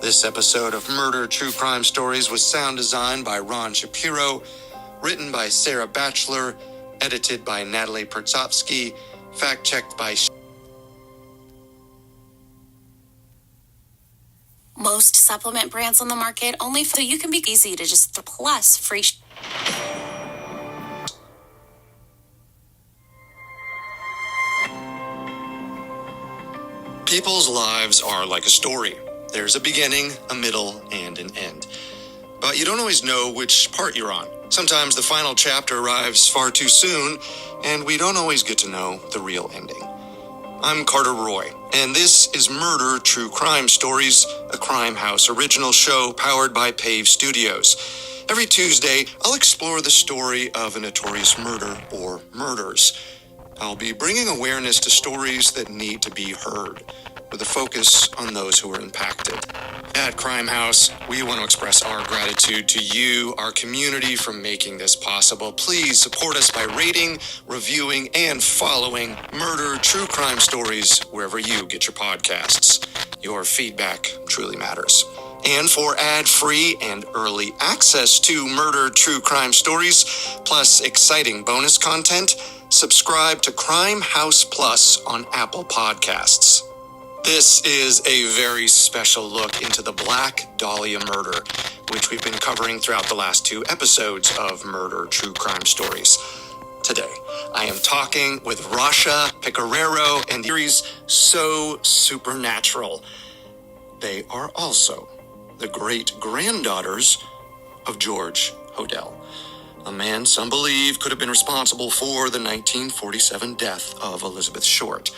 This episode of Murder True Crime Stories was sound designed by Ron Shapiro, written by Sarah Batchelor, edited by Natalie Pertsovsky, fact-checked by... Most supplement brands on the market only so you can be easy to just plus free. People's lives are like a story. There's a beginning, a middle, and an end. But you don't always know which part you're on. Sometimes the final chapter arrives far too soon, and we don't always get to know the real ending. I'm Carter Roy, and this is Murder True Crime Stories, a Crime House original show powered by Pave Studios. Every Tuesday, I'll explore the story of a notorious murder or murders. I'll be bringing awareness to stories that need to be heard, with a focus on those who are impacted. At Crime House, we want to express our gratitude to you, our community, for making this possible. Please support us by rating, reviewing, and following Murder True Crime Stories wherever you get your podcasts. Your feedback truly matters. And for ad-free and early access to Murder True Crime Stories, plus exciting bonus content, subscribe to Crime House Plus on Apple Podcasts. This is a very special look into the Black Dahlia murder, which we've been covering throughout the last 2 episodes of Murder True Crime Stories. Today, I am talking with Rasha Pecoraro and series So Supernatural. They are also the great-granddaughters of George Hodel, a man some believe could have been responsible for the 1947 death of Elizabeth Short.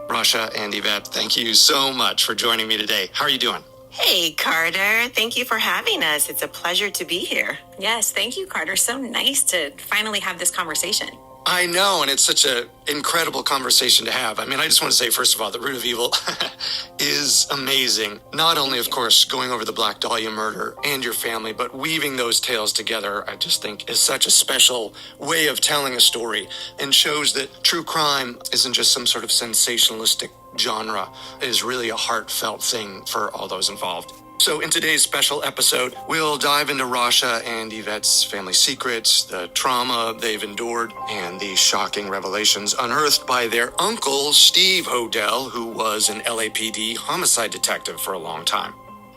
Rasha and Yvette, thank you so much for joining me today. How are you doing? Hey, Carter. Thank you for having us. It's a pleasure to be here. Yes, thank you, Carter. So nice to finally have this conversation. I know, and it's such an incredible conversation to have. I mean, I just want to say, first of all, The Root of Evil is amazing. Not only, of course, going over the Black Dahlia murder and your family, but weaving those tales together, I just think is such a special way of telling a story and shows that true crime isn't just some sort of sensationalistic genre. It is really a heartfelt thing for all those involved. So in today's special episode, we'll dive into Rasha and Yvette's family secrets, the trauma they've endured, and the shocking revelations unearthed by their uncle, Steve Hodel, who was an LAPD homicide detective for a long time.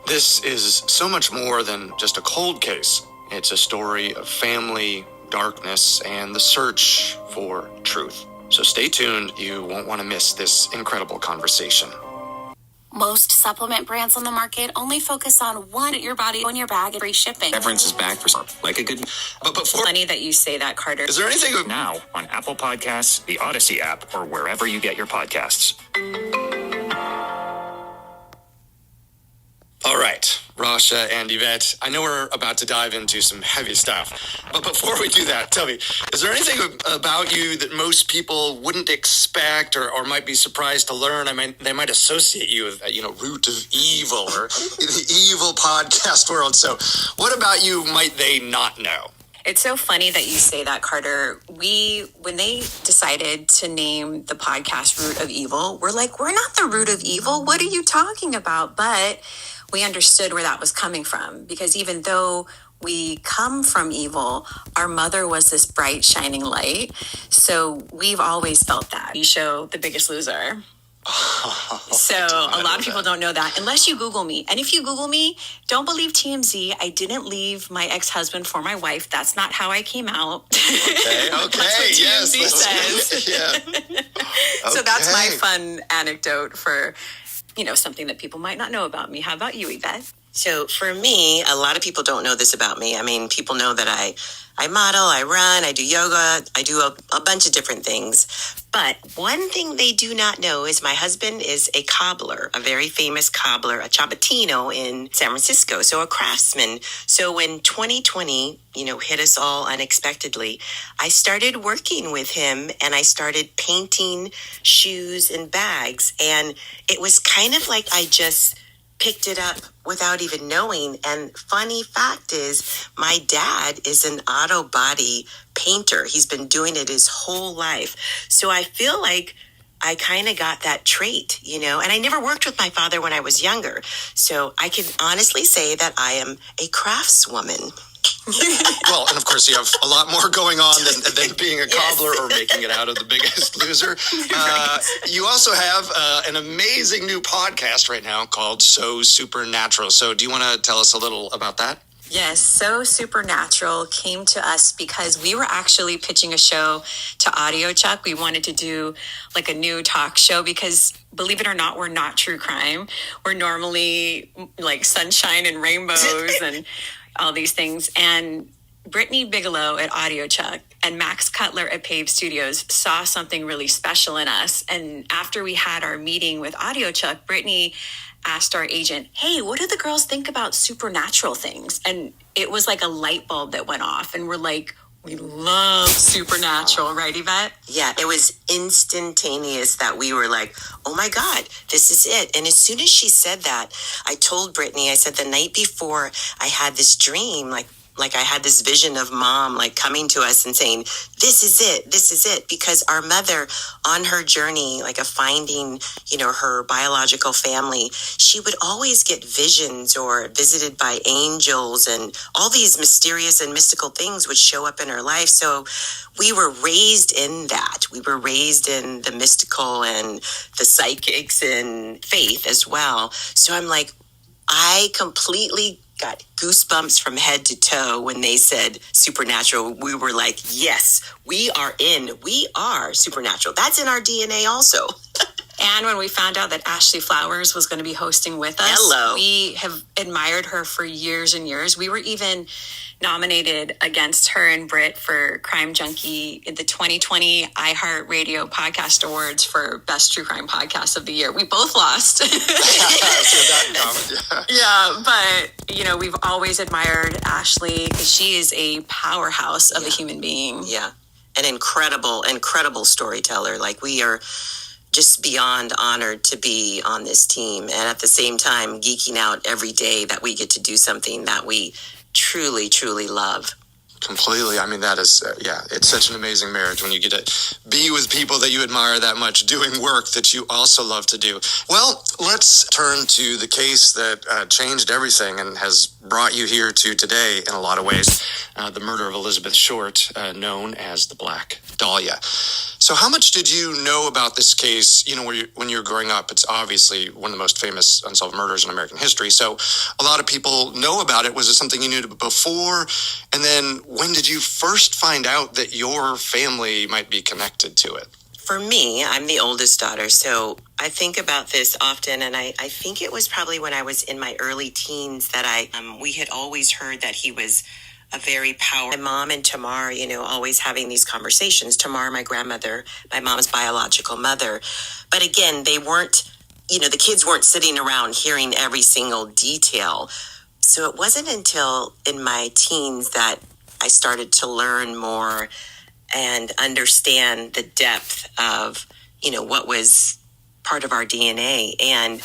This is so much more than just a cold case. It's a story of family, darkness, and the search for truth. So stay tuned. You won't want to miss this incredible conversation. Most supplement brands on the market only focus on one at your body, on your bag, and free shipping. Reference is back for like a good... But before... Funny that you say that, Carter. Is there anything... Now on Apple Podcasts, the Odyssey app, or wherever you get your podcasts. All right, Rasha and Yvette, I know we're about to dive into some heavy stuff, but before we do that, tell me, is there anything about you that most people wouldn't expect or might be surprised to learn? I mean, they might associate you with, Root of Evil or the evil podcast world. So what about you might they not know? It's so funny that you say that, Carter. When they decided to name the podcast Root of Evil, we're like, we're not the root of evil. What are you talking about? But we understood where that was coming from, because even though we come from evil, our mother was this bright, shining light. So we've always felt that. We show The Biggest Loser. So a lot of people don't know that unless you Google me. And if you Google me, don't believe TMZ. I didn't leave my ex-husband for my wife. That's not how I came out. Okay, That's what TMZ says. Yeah. So that's my Okay. fun anecdote for, something that people might not know about me. How about you, Yvette? So for me, a lot of people don't know this about me. I mean, people know that I model, I run, I do yoga, I do a bunch of different things. But one thing they do not know is my husband is a cobbler, a very famous cobbler, a ciabattino in San Francisco, so a craftsman. So when 2020, hit us all unexpectedly, I started working with him and I started painting shoes and bags. And it was kind of like I just picked it up without even knowing. And funny fact is, my dad is an auto body painter. He's been doing it his whole life. So I feel like I kind of got that trait, and I never worked with my father when I was younger. So I can honestly say that I am a craftswoman. Well, and of course, you have a lot more going on than being a cobbler or making it out of The Biggest Loser. You also have an amazing new podcast right now called So Supernatural. So do you want to tell us a little about that? Yes, So Supernatural came to us because we were actually pitching a show to Audio Chuck. We wanted to do like a new talk show because, believe it or not, we're not true crime. We're normally like sunshine and rainbows and all these things. And Brittany Bigelow at Audio Chuck and Max Cutler at Pave Studios saw something really special in us. And after we had our meeting with Audio Chuck, Brittany asked our agent, hey, what do the girls think about supernatural things? And it was like a light bulb that went off. And we're like, we love supernatural, right, Yvette? Yeah, it was instantaneous that we were like, oh my God, this is it. And as soon as she said that, I told Brittany, I said the night before I had this dream, like I had this vision of mom like coming to us and saying, this is it. Because our mother on her journey, like of finding, her biological family, she would always get visions or visited by angels and all these mysterious and mystical things would show up in her life. So we were raised in that. We were raised in the mystical and the psychics and faith as well. So I'm like, I completely got goosebumps from head to toe when they said supernatural. We were like, yes, we are in. We are supernatural. That's in our DNA also. And when we found out that Ashley Flowers was going to be hosting with us, we have admired her for years and years. We were even nominated against her and Britt for Crime Junkie in the 2020 iHeartRadio Podcast Awards for Best True Crime Podcast of the Year. We both lost. Yeah, but, we've always admired Ashley because she is a powerhouse of a human being. Yeah, an incredible storyteller. Like we are just beyond honored to be on this team. And at the same time, geeking out every day that we get to do something that we truly, truly love. Completely. I mean, that is, it's such an amazing marriage when you get to be with people that you admire that much, doing work that you also love to do. Well, let's turn to the case that changed everything and has brought you here to today in a lot of ways, the murder of Elizabeth Short, known as the Black Dahlia. So how much did you know about this case, when you were growing up? It's obviously one of the most famous unsolved murders in American history. So a lot of people know about it. Was it something you knew before? And then when did you first find out that your family might be connected to it? For me, I'm the oldest daughter, so I think about this often, and I think it was probably when I was in my early teens that we had always heard that he was a very powerful. My mom and Tamar, always having these conversations. Tamar, my grandmother, my mom's biological mother. But again, they weren't, the kids weren't sitting around hearing every single detail. So it wasn't until in my teens that I started to learn more and understand the depth of, what was part of our DNA. And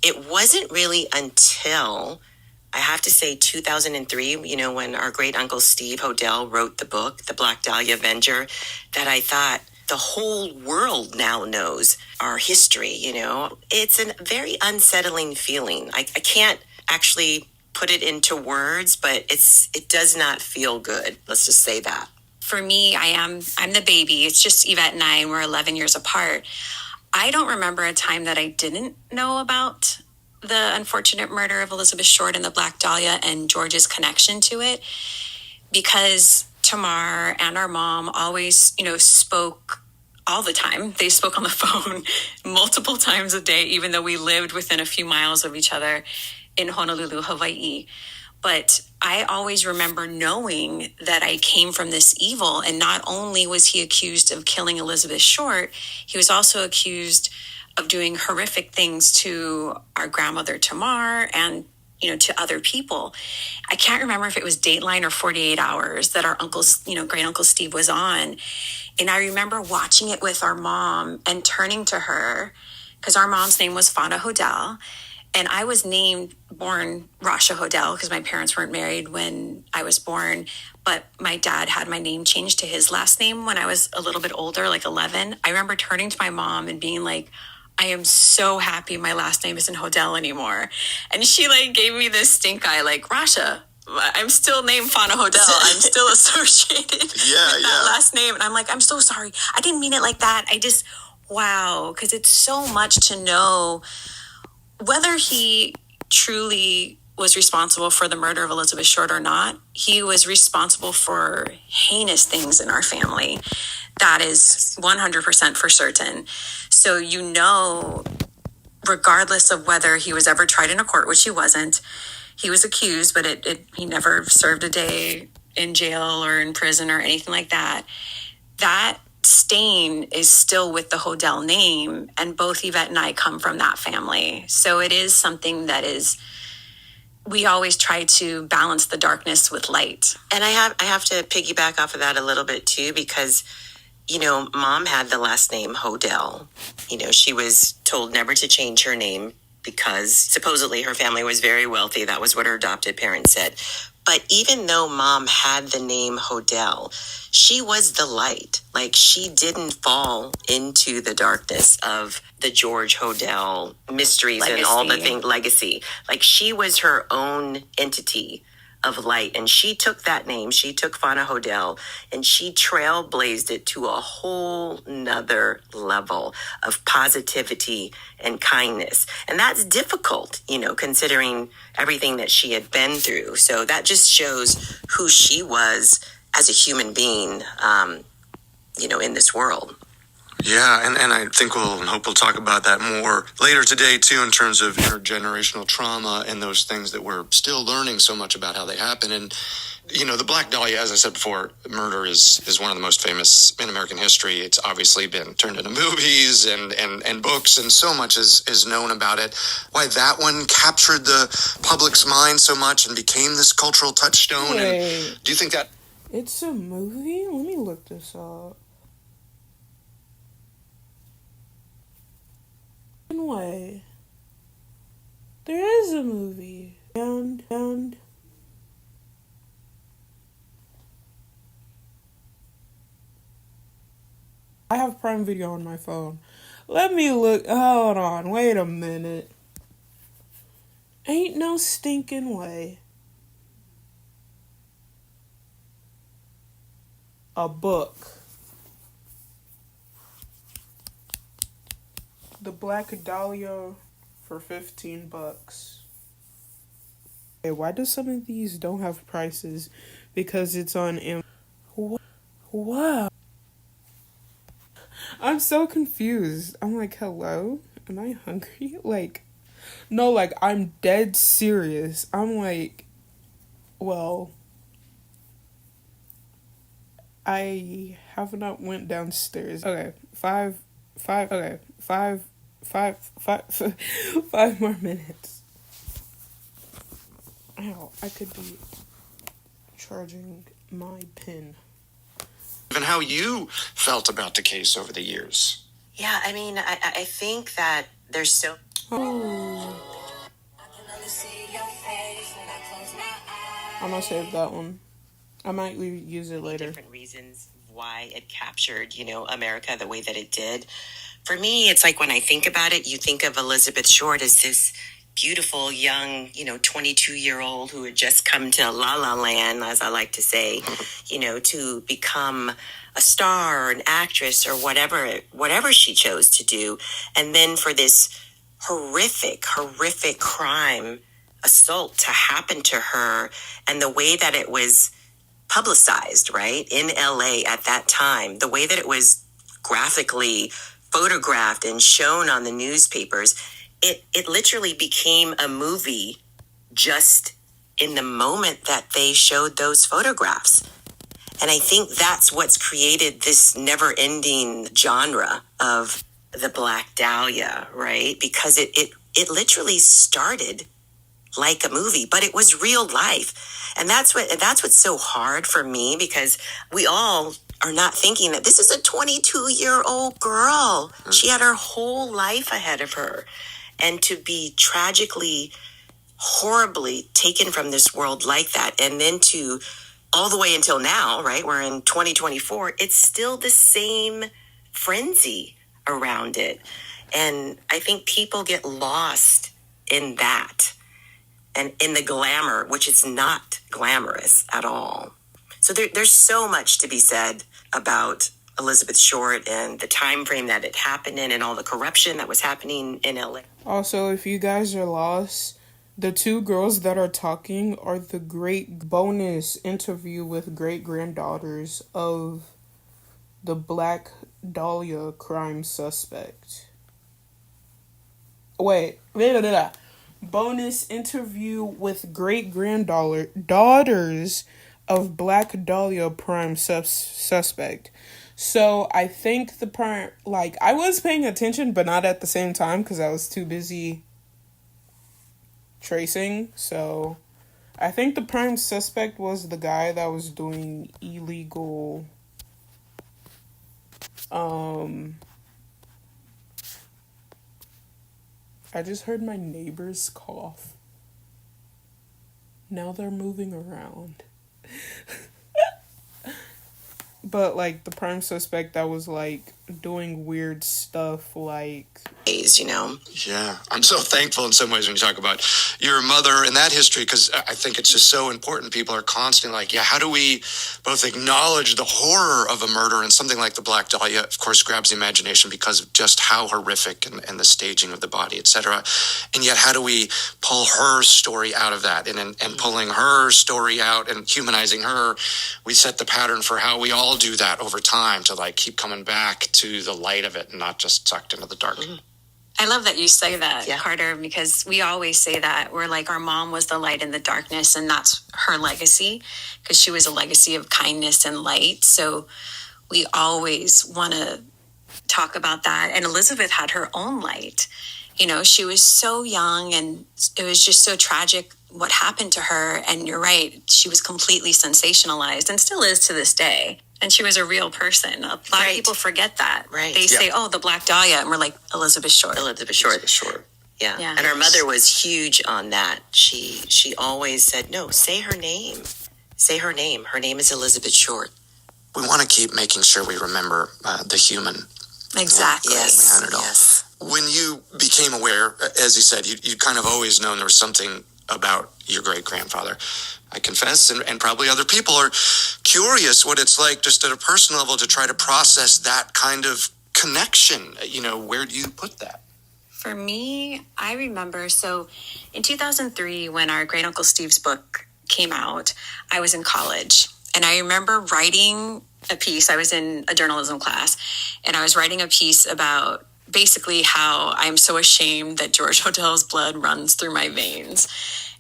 it wasn't really until, I have to say, 2003, when our great uncle Steve Hodel wrote the book, The Black Dahlia Avenger, that I thought the whole world now knows our history, It's a very unsettling feeling. I can't actually put it into words, but it does not feel good. Let's just say that. For me, I'm the baby. It's just Yvette and I, and we're 11 years apart. I don't remember a time that I didn't know about the unfortunate murder of Elizabeth Short and the Black Dahlia and George's connection to it, because Tamar and our mom always, spoke all the time. They spoke on the phone multiple times a day, even though we lived within a few miles of each other in Honolulu, Hawaii. But I always remember knowing that I came from this evil. And not only was he accused of killing Elizabeth Short, he was also accused of doing horrific things to our grandmother Tamar and, to other people. I can't remember if it was Dateline or 48 Hours that our uncle's, great uncle Steve was on. And I remember watching it with our mom and turning to her, because our mom's name was Fauna Hodel. And I was born Rasha Hodel because my parents weren't married when I was born. But my dad had my name changed to his last name when I was a little bit older, like 11. I remember turning to my mom and being like, I am so happy my last name isn't Hodel anymore. And she gave me this stink eye, like, Rasha, I'm still named Fauna Hodel. I'm still associated with that last name. And I'm like, I'm so sorry. I didn't mean it like that. Wow. Because it's so much to know whether he truly was responsible for the murder of Elizabeth Short or not. He was responsible for heinous things in our family. That is 100% for certain. So, regardless of whether he was ever tried in a court, which he wasn't, he was accused, but he never served a day in jail or in prison or anything like that. That stain is still with the Hodel name, and both Yvette and I come from that family. So it is something that we always try to balance the darkness with light. And I have to piggyback off of that a little bit too, because, Mom had the last name Hodel. She was told never to change her name because supposedly her family was very wealthy. That was what her adopted parents said. But even though Mom had the name Hodel, she was the light. She didn't fall into the darkness of the George Hodel mysteries legacy. And all the things, legacy. She was her own entity of light. And she took that name, she took Fauna Hodel, and she trailblazed it to a whole nother level of positivity and kindness. And that's difficult, considering everything that she had been through. So that just shows who she was as a human being, in this world. Yeah, and I think we'll talk about that more later today, too, in terms of intergenerational trauma and those things that we're still learning so much about how they happen. And, the Black Dahlia, as I said before, murder is one of the most famous in American history. It's obviously been turned into movies and books, and so much is known about it. Why that one captured the public's mind so much and became this cultural touchstone. Wait. And do you think that... It's a movie? Let me look this up. Way. There is a movie. And I have Prime Video on my phone. Let me look. Hold on. Wait a minute. Ain't no stinking way. A book. The Black Dahlia for $15. Hey, why do some of these don't have prices? Because it's on Wow. I'm so confused. I'm like, hello? Am I hungry? No, I'm dead serious. I'm like, well, I have not went downstairs. Okay, five more minutes. Ow, I could be charging my pin. And how you felt about the case over the years. Yeah, I think that there's so... Oh. I'm gonna save that one. I might use it later. Different reasons why it captured, America the way that it did. For me, it's like when I think about it, you think of Elizabeth Short as this beautiful young, 22-year-old who had just come to La La Land, as I like to say, to become a star or an actress or whatever she chose to do. And then for this horrific crime, assault to happen to her, and the way that it was publicized, right, in LA at that time, the way that it was graphically photographed and shown on the newspapers, it literally became a movie just in the moment that they showed those photographs. And I think that's what's created this never-ending genre of the Black Dahlia, right? Because it literally started like a movie, but it was real life. And that's what's so hard for me, because we all are not thinking that this is a 22-year-old girl. She had her whole life ahead of her. And to be tragically, horribly taken from this world like that, and then to all the way until now, right? We're in 2024. It's still the same frenzy around it. And I think people get lost in that and in the glamour, which is not glamorous at all. So there's so much to be said about Elizabeth Short and the time frame that it happened in and all the corruption that was happening in LA. Also, if you guys are lost, the two girls that are talking are the great bonus interview with great-granddaughters of the Black Dahlia crime suspect. Wait. Bonus interview with great-granddaughters of Black Dahlia prime suspect. So I think the prime, I was paying attention, but not at the same time because I was too busy tracing. So I think the prime suspect was the guy that was doing illegal I just heard my neighbors cough. Now they're moving around. But, the prime suspect that was, doing weird stuff, Yeah, I'm so thankful in some ways when you talk about your mother and that history, because I think it's just so important. People are constantly how do we both acknowledge the horror of a murder, and something like the Black Dahlia, of course, grabs the imagination because of just how horrific and the staging of the body, etc. And yet, how do we pull her story out of that? And pulling her story out and humanizing her, we set the pattern for how we all do that over time to keep coming back to the light of it and not just sucked into the dark. Mm-hmm. I love that you say that, Carter, because we always say that. We're our mom was the light in the darkness, and that's her legacy, because she was a legacy of kindness and light. So we always want to talk about that. And Elizabeth had her own light. She was so young, and it was just so tragic what happened to her. And you're right, she was completely sensationalized and still is to this day. And she was a real person. A lot of people forget that. Right. They say, oh, the Black Dahlia. And we're like, Elizabeth Short. Elizabeth Short. Yeah. And her mother was huge on that. She always said, no, say her name. Say her name. Her name is Elizabeth Short. We want to keep making sure we remember the human. Exactly. Yes. We had it all. When you became aware, as you said, you kind of always known there was something about your great-grandfather. I confess, and probably other people are curious what it's like just at a personal level to try to process that kind of connection. Where do you put that? For me, I remember, so in 2003, when our great Uncle Steve's book came out, I was in college. And I remember writing a piece. I was in a journalism class, and I was writing a piece about basically how I'm so ashamed that George Hodell's blood runs through my veins.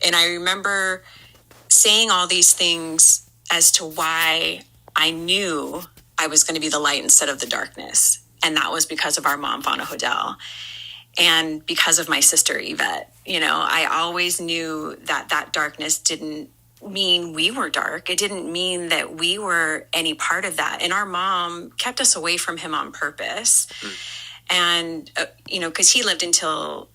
And I remember saying all these things as to why I knew I was going to be the light instead of the darkness. And that was because of our mom, Fauna Hodell, and because of my sister, Yvette. I always knew that darkness didn't mean we were dark. It didn't mean that we were any part of that. And our mom kept us away from him on purpose. And, because he lived until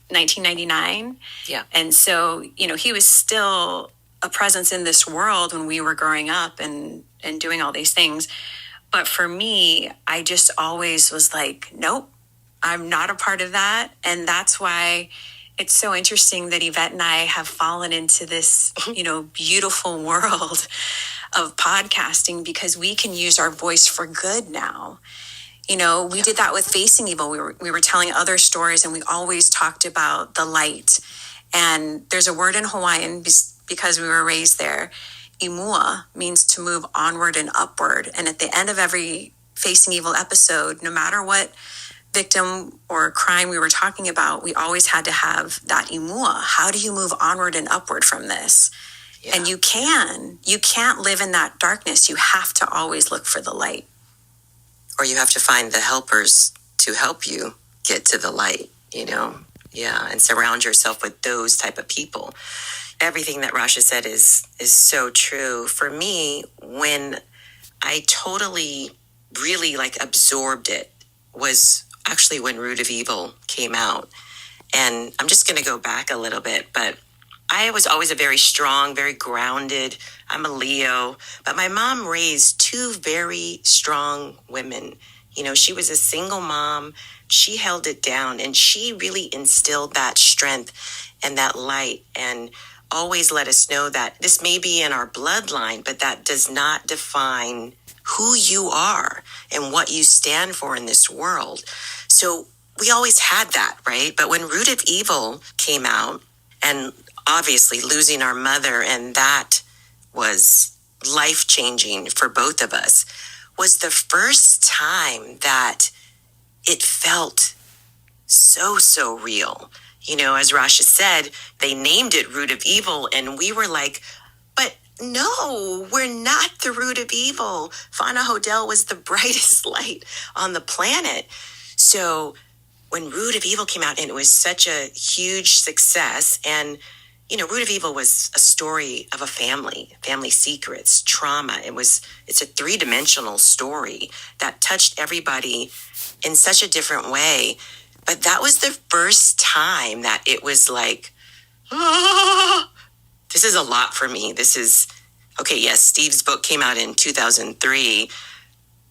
1999. Yeah. And so, he was still a presence in this world when we were growing up and doing all these things. But for me, I just always was like, nope, I'm not a part of that. And that's why It's so interesting that Yvette and I have fallen into this, beautiful world of podcasting because we can use our voice for good now. We did that with Facing Evil. We were telling other stories, and we always talked about the light. And there's a word in Hawaiian because we were raised there. Imua means to move onward and upward. And at the end of every Facing Evil episode, no matter what victim or crime we were talking about, we always had to have that imua. How do you move onward and upward from this? Yeah. And you can't live in that darkness. You have to always look for the light. Or you have to find the helpers to help you get to the light, Yeah, and surround yourself with those type of people. Everything that Rasha said is so true. For me, when I totally really absorbed it was actually when Root of Evil came out. And I'm just going to go back a little bit, but I was always a very strong, very grounded. I'm a Leo, but my mom raised two very strong women. She was a single mom. She held it down, and she really instilled that strength and that light, and always let us know that this may be in our bloodline, but that does not define who you are and what you stand for in this world. So we always had that, right? But when Root of Evil came out, and obviously losing our mother, and that was life-changing for both of us, was the first time that it felt so real. As Rasha said, they named it Root of Evil, and we were like, but no, we're not the root of evil. Fauna Hodel was the brightest light on the planet. So when Root of Evil came out, and it was such a huge success, and Root of Evil was a story of a family secrets, trauma. It's a 3-dimensional story that touched everybody in such a different way. But that was the first time that it was like, this is a lot for me. This is, okay, yes, Steve's book came out in 2003,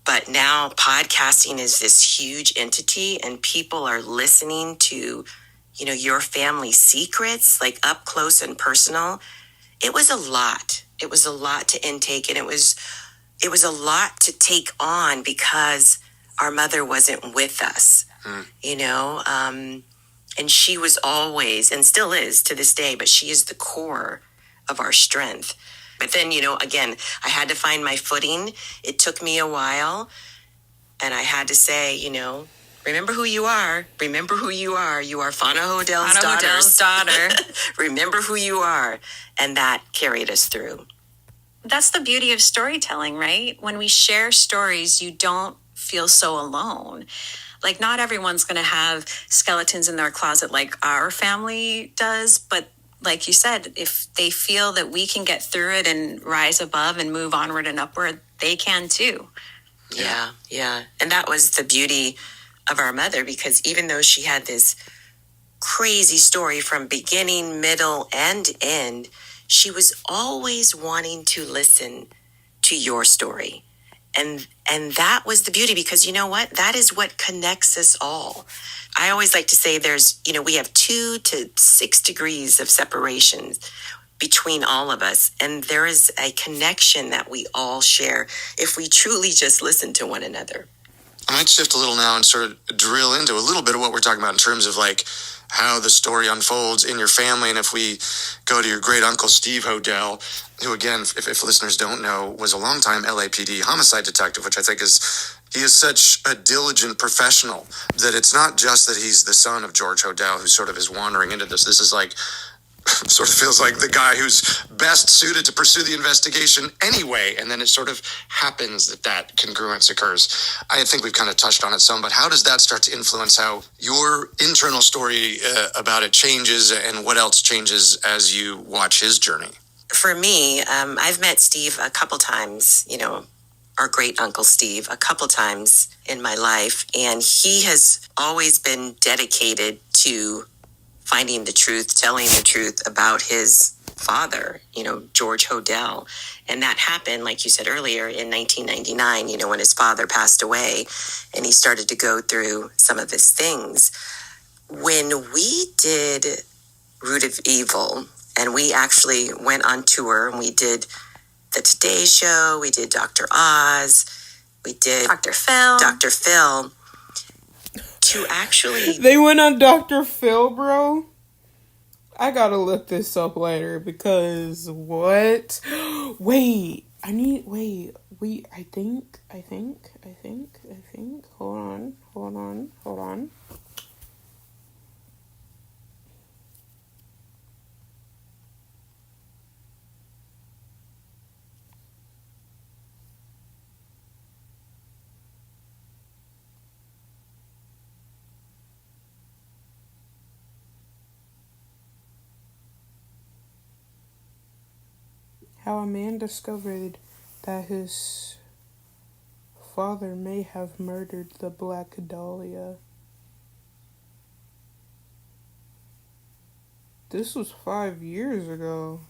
but now podcasting is this huge entity, and people are listening to your family secrets, up close and personal. It was a lot. It was a lot to intake, and it was a lot to take on because our mother wasn't with us, and she was always, and still is to this day, but she is the core of our strength. But then, again, I had to find my footing. It took me a while, and I had to say, remember who you are. Remember who you are. You are Fauna Hodel's daughter. Remember who you are. And that carried us through. That's the beauty of storytelling, right? When we share stories, you don't feel so alone. Not everyone's going to have skeletons in their closet like our family does. But like you said, if they feel that we can get through it and rise above and move onward and upward, they can too. Yeah. And that was the beauty of our mother, because even though she had this crazy story from beginning, middle, and end, she was always wanting to listen to your story. And that was the beauty, because you know what? That is what connects us all. I always like to say we have 2 to 6 degrees of separation between all of us. And there is a connection that we all share if we truly just listen to one another. I might shift a little now and sort of drill into a little bit of what we're talking about in terms of how the story unfolds in your family. And if we go to your great uncle, Steve Hodel, who, again, if listeners don't know, was a longtime LAPD homicide detective, which I think he is such a diligent professional that it's not just that he's the son of George Hodel who sort of is wandering into this. This is sort of feels like the guy who's best suited to pursue the investigation anyway, and then it sort of happens that congruence occurs. I think we've kind of touched on it some, but how does that start to influence how your internal story about it changes, and what else changes as you watch his journey? For me, I've met Steve a couple times, our great uncle Steve, a couple times in my life, and he has always been dedicated to finding the truth, telling the truth about his father, George Hodel. And that happened, like you said earlier, in 1999, when his father passed away and he started to go through some of his things. When we did Root of Evil. And we actually went on tour and we did the Today Show, we did Dr. Oz, we did Dr. Phil. To actually... They went on Dr. Phil, bro? I gotta look this up later because what? Wait, I think. Hold on. How a man discovered that his father may have murdered the Black Dahlia. This was 5 years ago.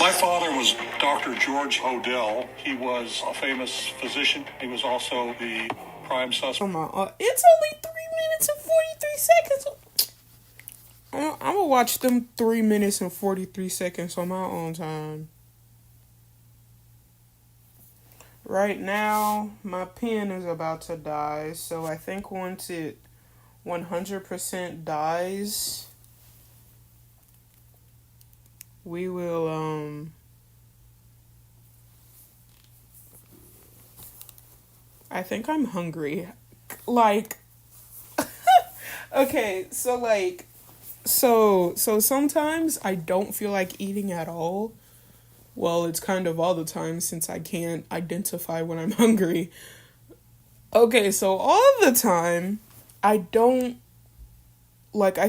My father was Dr. George Odell. He was a famous physician. He was also the prime suspect. Come on, it's only 3 minutes and 43 seconds. I'm gonna watch them 3 minutes and 43 seconds on my own time. Right now, my pen is about to die, so I think once it 100% dies, we will, I think I'm hungry. Like, okay, So sometimes I don't feel like eating at all. Well, it's kind of all the time since I can't identify when I'm hungry. Okay, so all the time, I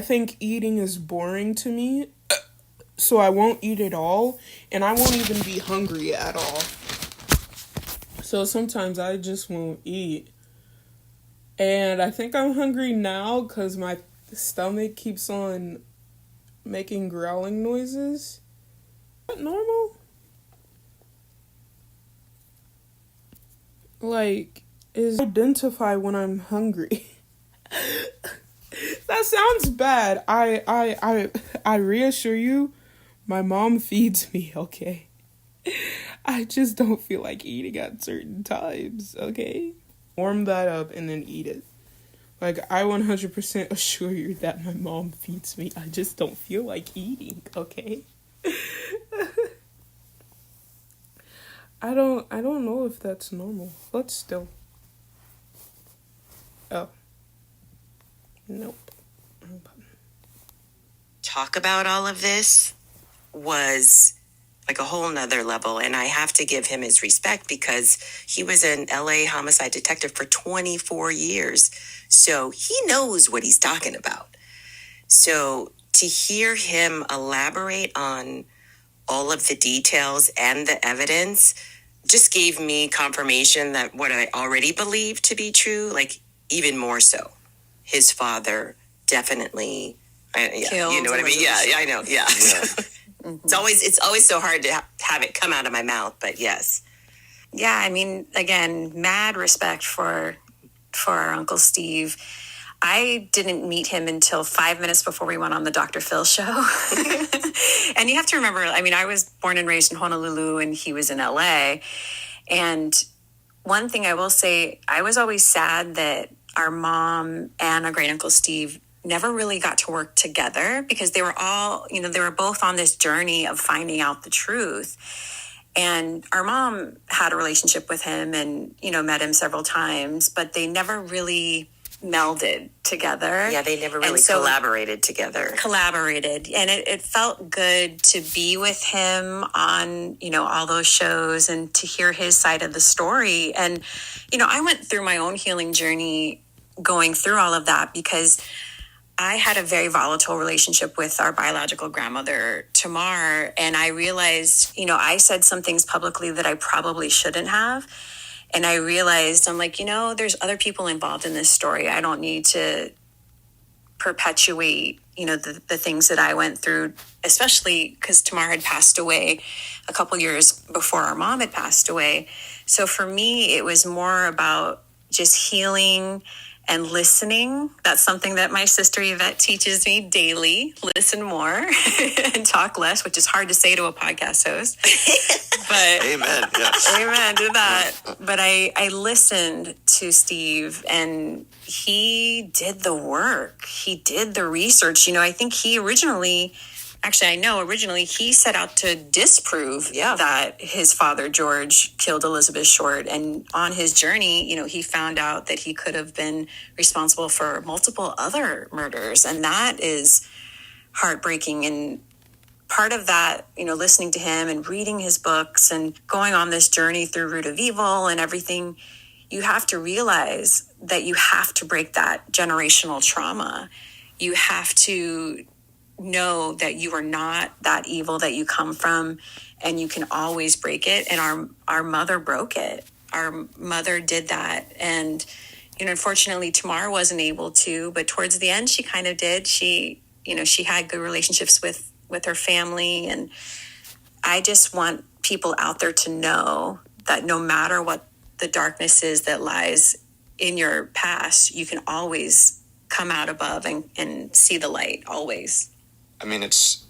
think eating is boring to me. So I won't eat at all, and I won't even be hungry at all. So sometimes I just won't eat. And I think I'm hungry now because my stomach keeps on making growling noises. Is that normal? Is identify when I'm hungry. That sounds bad. I reassure you, my mom feeds me, okay? I just don't feel like eating at certain times, okay? Warm that up and then eat it. I 100% assure you that my mom feeds me. I just don't feel like eating, okay? I don't know if that's normal, but still. Oh. Nope. Talk about all of this was like a whole nother level, and I have to give him his respect because he was an LA homicide detective for 24 years. So he knows what he's talking about. So to hear him elaborate on all of the details and the evidence just gave me confirmation that what I already believed to be true, even more so. His father definitely killed. You know what I mean? Yeah, I know. Yeah. Mm-hmm. It's always so hard to have it come out of my mouth, but yes. Yeah, I mean, again, mad respect for our Uncle Steve. I didn't meet him until 5 minutes before we went on the Dr. Phil show. And you have to remember, I was born and raised in Honolulu and he was in LA. And one thing I will say, I was always sad that our mom and our great Uncle Steve never really got to work together because they were all, they were both on this journey of finding out the truth. And our mom had a relationship with him and, met him several times, but they never really melded together. Yeah, they never really collaborated together. And it felt good to be with him on, all those shows and to hear his side of the story. And, I went through my own healing journey going through all of that because I had a very volatile relationship with our biological grandmother, Tamar, and I realized, I said some things publicly that I probably shouldn't have. And I realized, I'm like, there's other people involved in this story. I don't need to perpetuate, the things that I went through, especially because Tamar had passed away a couple years before our mom had passed away. So for me, it was more about just healing and listening. That's something that my sister Yvette teaches me daily. Listen more and talk less, which is hard to say to a podcast host. But Amen. Yes. amen to that. But I listened to Steve, and he did the work. He did the research. I think he originally he set out to disprove that his father, George, killed Elizabeth Short. And on his journey, he found out that he could have been responsible for multiple other murders. And that is heartbreaking. And part of that, listening to him and reading his books and going on this journey through Root of Evil and everything, you have to realize that you have to break that generational trauma. You have to know that you are not that evil that you come from, and you can always break it. And our mother broke it. Our mother did that. And, unfortunately, Tamar wasn't able to, but towards the end, she kind of did. She had good relationships with her family. And I just want people out there to know that no matter what the darkness is that lies in your past, you can always come out above and see the light, always. I mean, it's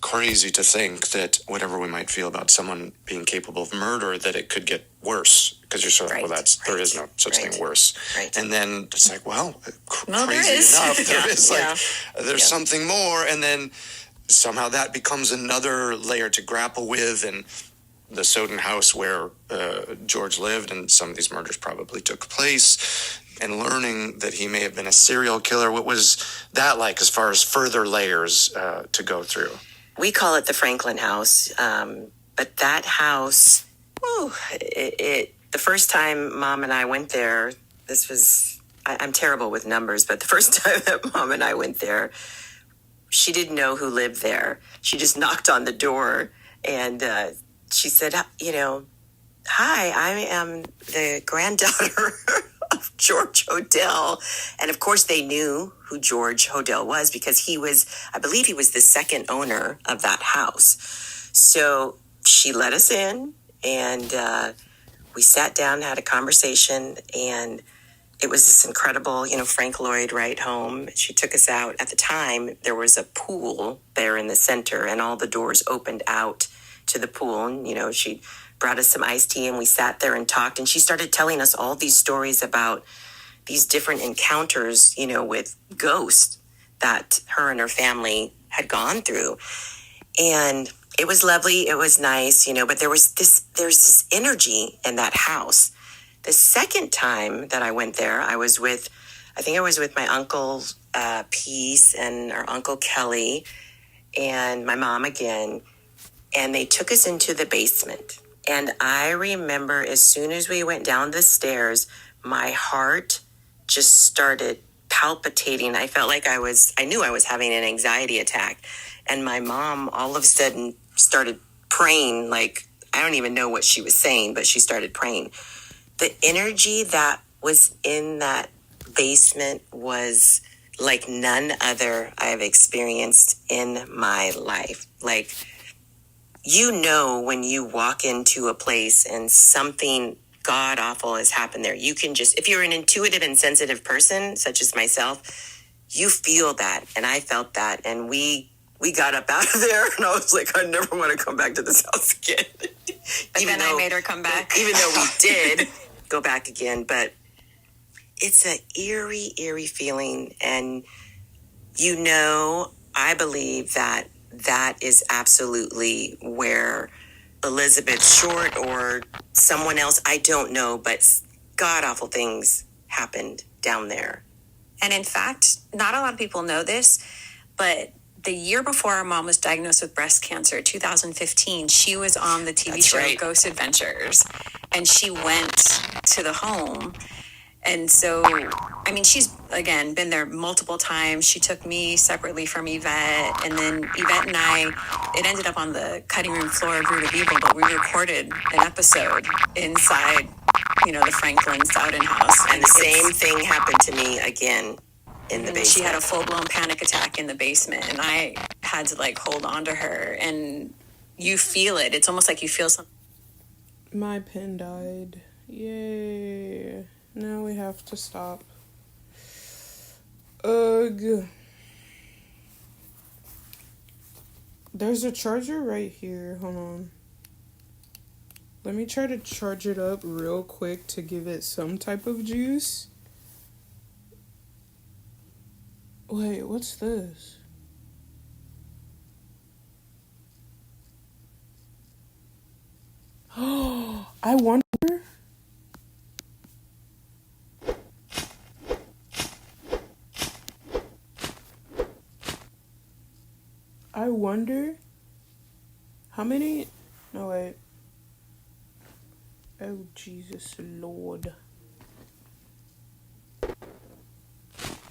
crazy to think that whatever we might feel about someone being capable of murder, that it could get worse, because you're sort of, there is no such thing worse. Right. And then it's like, well, there crazy is. enough, there is there's Yeah. something more, and then somehow that becomes another layer to grapple with. And the Soden house where George lived and some of these murders probably took place, and learning that he may have been a serial killer. What was that like as far as further layers to go through? We call it the Franklin house. But that house, the first time Mom and I went there, I'm terrible with numbers, but the first time that Mom and I went there, she didn't know who lived there. She just knocked on the door, and she said, hi, I am the granddaughter of George Hodel. And of course they knew who George Hodel was, because I believe he was the second owner of that house. So she let us in, and we sat down, had a conversation, and it was this incredible, Frank Lloyd Wright home. She took us out. At the time, there was a pool there in the center, and all the doors opened out to the pool. And, she brought us some iced tea, and we sat there and talked. And she started telling us all these stories about these different encounters, with ghosts that her and her family had gone through. And it was lovely. It was nice, but there's this energy in that house. The second time that I went there, I was with my uncle, Peace, and our Uncle Kelly, and my mom again. And they took us into the basement. And I remember as soon as we went down the stairs, my heart just started palpitating. I felt like I knew I was having an anxiety attack. And my mom all of a sudden started praying, like, I don't even know what she was saying, but she started praying. The energy that was in that basement was like none other I've experienced in my life. Like, when you walk into a place and something god awful has happened there, you can just, if you're an intuitive and sensitive person, such as myself, you feel that. And I felt that. And we got up out of there, and I was like, I never want to come back to this house again. Even I made her come back. Even though we did go back again, but it's an eerie feeling. And I believe that is absolutely where Elizabeth Short or someone else, I don't know, but god awful things happened down there. And in fact, not a lot of people know this, but the year before our mom was diagnosed with breast cancer, 2015, she was on the TV show right. Ghost Adventures, and she went to the home. And so, I mean, she's, again, been there multiple times. She took me separately from Yvette, and then Yvette and I, it ended up on the cutting room floor of Root of Evil, but we recorded an episode inside, the Franklin Soden house. And the same thing happened to me again in the basement. She had a full-blown panic attack in the basement, and I had to, hold on to her, and you feel it. It's almost like you feel something. My pen died. Yay. Now we have to stop. Ugh. There's a charger right here. Hold on. Let me try to charge it up real quick to give it some type of juice. Wait, what's this? Oh, I wonder. I wonder how many. No, wait. Oh, Jesus Lord.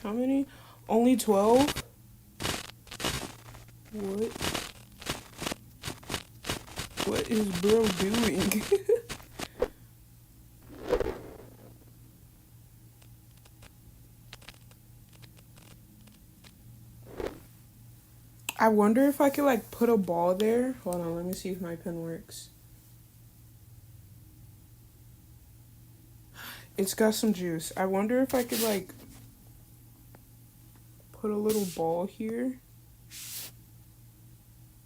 How many? Only 12? What is bro doing? I wonder if I could, like, put a ball there. Hold on, let me see if my pen works. It's got some juice. I wonder if I could, like, put a little ball here.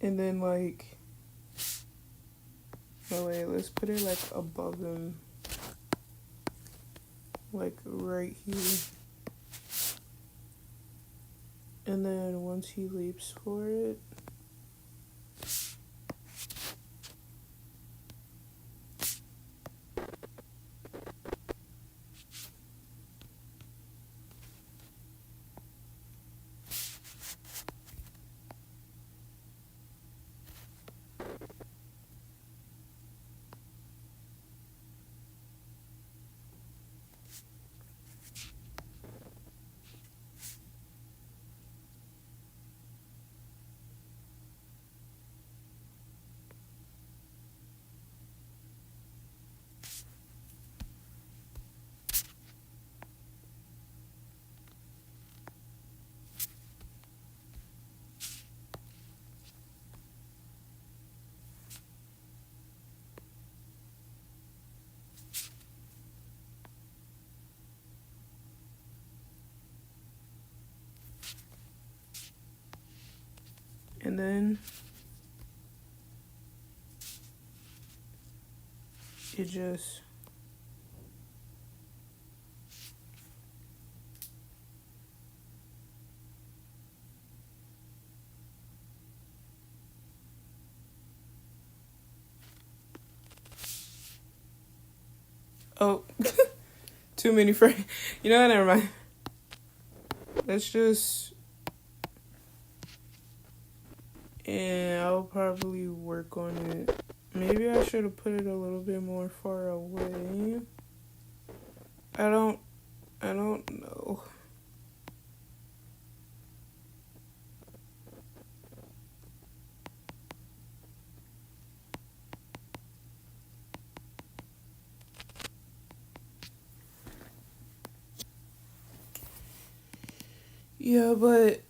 And then, like... Oh, wait, let's put it, like, above him. Like, right here. And then once he leaps for it... And then it just oh too many frames. You know what, never mind. Let's just I'll probably work on it. Maybe I should have put it a little bit more far away. I don't know. Yeah, but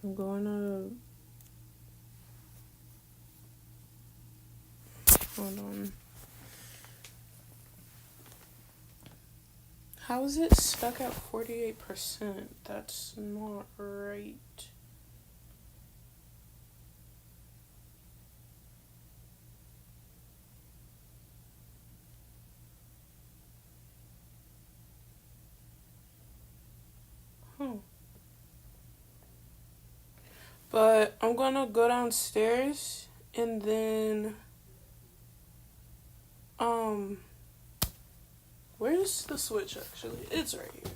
I'm gonna hold on. How is it stuck at 48%? That's not right. But I'm gonna go downstairs and then where's the switch actually? It's right here.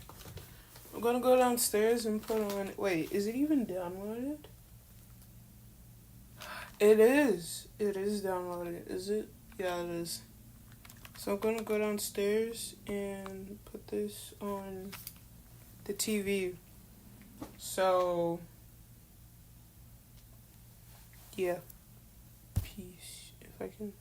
I'm gonna go downstairs and put on, wait, is it even downloaded? It is downloaded, is it? Yeah, it is. So I'm gonna go downstairs and put this on the TV. So yeah, peace, if I can